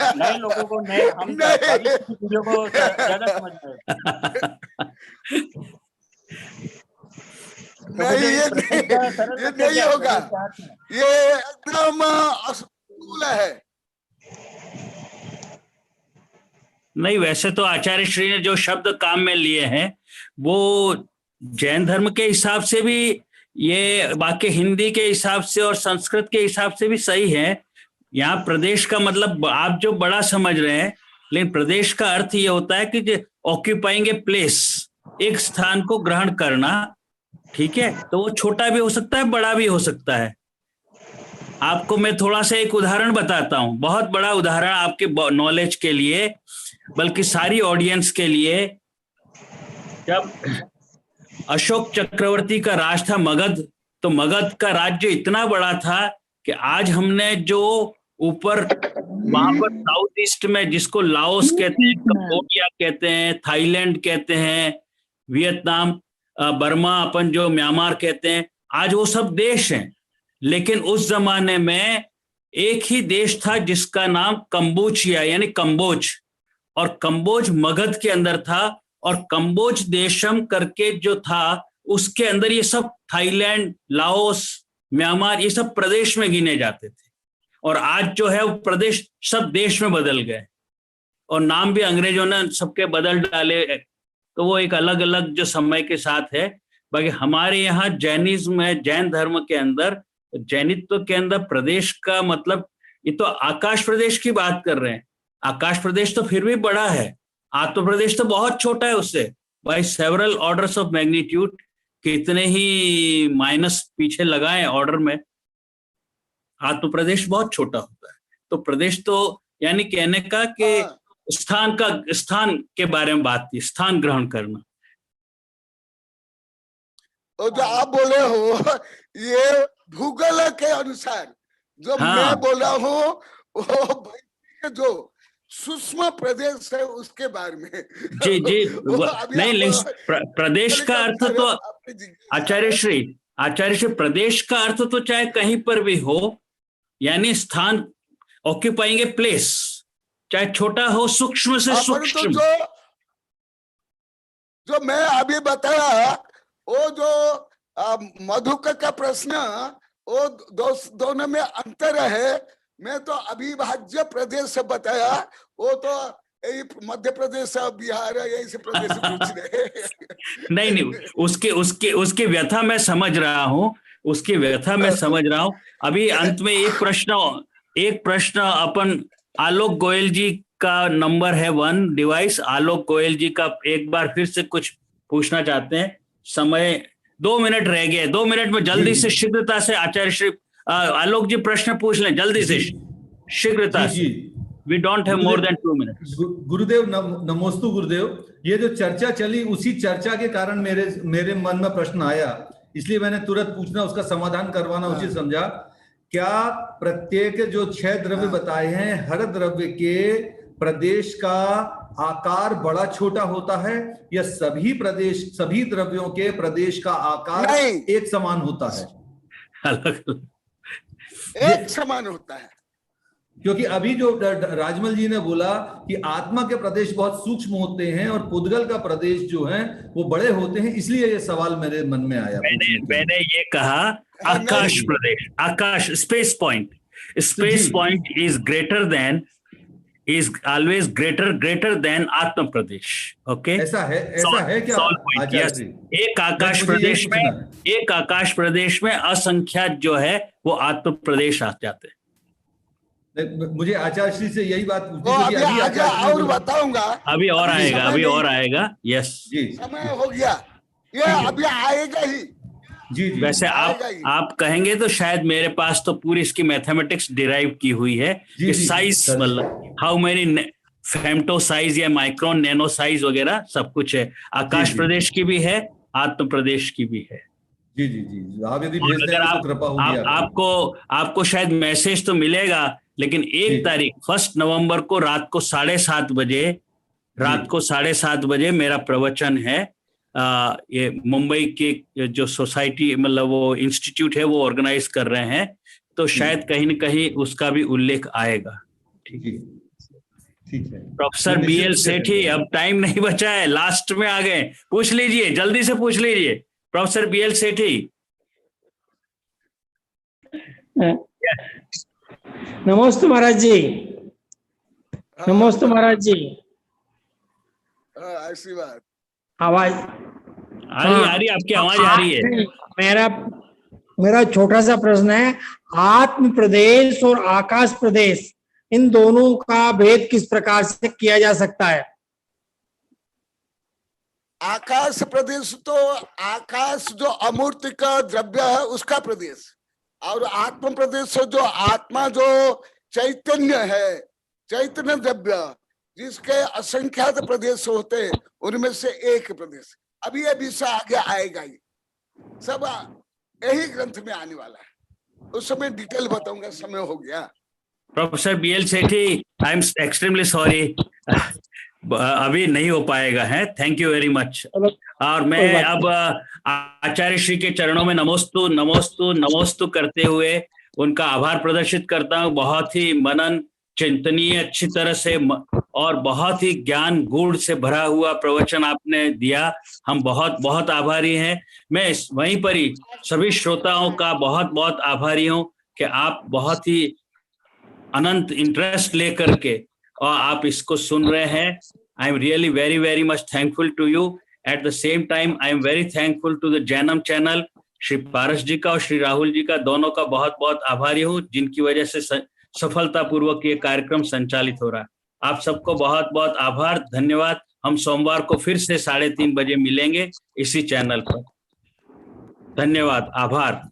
नए लोगों को, हम चीजों को ज्यादा समझ पाए। नहीं, ये नहीं होगा, ये एकदम असफल है। नहीं, वैसे तो आचार्य श्री ने जो शब्द काम में लिए हैं वो जैन धर्म के हिसाब से भी, ये बाकी हिंदी के हिसाब से और संस्कृत के हिसाब से भी सही है। यहाँ प्रदेश का मतलब आप जो बड़ा समझ रहे हैं, लेकिन प्रदेश का अर्थ ये होता है कि ऑक्यूपाइंग ए प्लेस, एक स्थान को ग्रहण करना। ठीक है, तो वो छोटा भी हो सकता है, बड़ा भी हो सकता है। आपको मैं थोड़ा सा एक उदाहरण बताता हूँ, बहुत बड़ा उदाहरण आपके नॉलेज के लिए, बल्कि सारी ऑडियंस के लिए। जब अशोक चक्रवर्ती का राज था मगध, तो मगध का राज्य इतना बड़ा था कि आज हमने जो ऊपर वहां पर साउथ ईस्ट में, जिसको लाओस कहते हैं, कंबोडिया कहते हैं, थाईलैंड कहते हैं, वियतनाम, बर्मा, अपन जो म्यांमार कहते हैं, आज वो सब देश हैं। लेकिन उस जमाने में एक ही देश था जिसका नाम कंबोचिया यानी कंबोज, और कंबोज मगध के अंदर था, और कंबोज देशम करके जो था उसके अंदर ये सब थाईलैंड, लाओस, म्यांमार, ये सब प्रदेश में गिने जाते थे। और आज जो है वो प्रदेश सब देश में बदल गए, और नाम भी अंग्रेजों ने सबके बदल डाले। तो वो एक अलग अलग जो समय के साथ है। बाकी हमारे यहाँ जैनिज्म है, जैन धर्म के अंदर, जैनित्व के अंदर प्रदेश का मतलब, ये तो आकाश प्रदेश की बात कर रहे हैं। आकाश प्रदेश तो फिर भी बड़ा है, आत्म प्रदेश तो बहुत छोटा है उससे, by several orders of magnitude. कितने ही माइनस पीछे लगाए ऑर्डर में, आत्म प्रदेश बहुत छोटा होता है। तो प्रदेश तो यानी कहने का कि स्थान के बारे में बात थी, स्थान ग्रहण करना। और जो आप बोले हो ये भूगोल के अनुसार, जो मैं बोल रहा हूँ वो जो सूक्ष्म प्रदेश है उसके बारे में। जी नहीं, प्रदेश का अर्थ तो आचार्य श्री प्रदेश का अर्थ तो चाहे कहीं पर भी हो, यानी स्थान, ऑक्यूपाइंग ए प्लेस, चाहे छोटा हो, सूक्ष्म से सूक्ष्म। जो मैं अभी बताया, वो जो मधुकर का प्रश्न, वो दोनों में अंतर है। मैं तो अविभाज्य प्रदेश से बताया, वो तो यही मध्य प्रदेश, बिहार, यही से प्रदेश पूछ रहे। नहीं, उसके व्यथा मैं समझ रहा हूँ, उसकी व्यथा मैं समझ रहा हूँ। अभी अंत में एक प्रश्न अपन आलोक गोयल जी का नंबर है 1 डिवाइस, आलोक गोयल जी का एक बार फिर से कुछ पूछना चाहते हैं। समय 2 मिनट रह गए, 2 मिनट में जल्दी से शीघ्रता से आचार्य श्री आलोक जी प्रश्न पूछ लें जल्दी से, शीघ्रता से। We don't have more than 2 minutes. गुरुदेव नमोस्तु गुरुदेव। ये जो चर्चा चली, उसी चर्चा के कारण मेरे मन में प्रश्न आया, इसलिए मैंने तुरंत पूछना, उसका समाधान करवाना उचित समझा। क्या प्रत्येक जो 6 द्रव्य बताए हैं, हर द्रव्य के प्रदेश का आकार बड़ा छोटा होता है, या सभी द्रव्यों के प्रदेश का आकार एक समान होता है? अलग एक समान होता है। क्योंकि अभी जो राजमल जी ने बोला कि आत्मा के प्रदेश बहुत सूक्ष्म होते हैं और पुद्गल का प्रदेश जो है वो बड़े होते हैं, इसलिए ये सवाल मेरे मन में आया। मैंने ये कहा आकाश प्रदेश, आकाश space point is greater than, is always greater than आत्म प्रदेश। ओके, ऐसा है क्या? yes. एक आकाश प्रदेश में असंख्यात जो है वो आत्म प्रदेश आ जाते हैं। मुझे आचार्य श्री से यही बात और बताऊंगा, अभी और आएगा। यस जी, समय हो गया, ये अभी आएगा ही। जी। वैसे आप कहेंगे तो शायद मेरे पास तो पूरी इसकी मैथमेटिक्स डिराइव की हुई है कि साइज, मतलब हाउ मेनी फेम्टो साइज या माइक्रोन नैनो साइज वगैरह सब कुछ है। आकाश प्रदेश की भी है, आत्म प्रदेश की भी है। जी जी जी, आप यदि भेज दें तो कृपा होगी। आपको शायद मैसेज तो मिलेगा, लेकिन 1 तारीख 1 नवंबर को रात को 7:30 बजे मेरा प्रवचन है। ये मुंबई के जो सोसाइटी, मतलब वो इंस्टीट्यूट है, वो ऑर्गेनाइज कर रहे हैं, तो शायद कहीं न कहीं उसका भी उल्लेख आएगा। ठीक है प्रोफेसर BL सेठी, अब टाइम नहीं बचा है, लास्ट में आ गए, पूछ लीजिए, जल्दी से पूछ लीजिए प्रोफेसर BL सेठी। नमस्ते महाराज जी। नमस्ते महाराज जी। ऐसी बात, आवाज आ रही आपकी आवाज आ रही है। मेरा छोटा सा प्रश्न है, आत्म प्रदेश और आकाश प्रदेश, इन दोनों का भेद किस प्रकार से किया जा सकता है? आकाश प्रदेश तो आकाश जो अमूर्त का द्रव्य है उसका प्रदेश, और आत्म प्रदेश जो आत्मा जो चैतन्य है, चैतन्य द्रव्य जिसके असंख्यात प्रदेश होते हैं, उनमें से एक प्रदेश। अभी ये विषय आगे आएगा ही, सब यही ग्रंथ में आने वाला है, उस समय डिटेल बताऊंगा, समय हो गया। Professor BL Sethi, I am extremely sorry, अभी नहीं हो पाएगा है। Thank you very much. और मैं अब आचार्य श्री के चरणों में नमोस्तु करते हुए उनका आभार प्रदर्शित करता हूँ। बहुत ही मनन चिंतनीय, अच्छी तरह से और बहुत ही ज्ञान गुण से भरा हुआ प्रवचन आपने दिया। हम बहुत बहुत आभारी हैं। मैं वहीं पर ही सभी श्रोताओं का बहुत बहुत आभारी हूं कि आप बहुत ही अनंत इंटरेस्ट लेकर के और आप इसको सुन रहे हैं। I am really very very much thankful to you. At the same time I am very thankful to the Jainam channel, Shri Paras ji का और श्री राहुल जी का, दोनों का बहुत बहुत आभारी हूँ, जिनकी वजह से सफलतापूर्वक ये कार्यक्रम संचालित हो रहा है। आप सबको बहुत बहुत आभार, धन्यवाद। हम सोमवार को फिर से 3:30 बजे मिलेंगे इसी चैनल पर। धन्यवाद, आभार।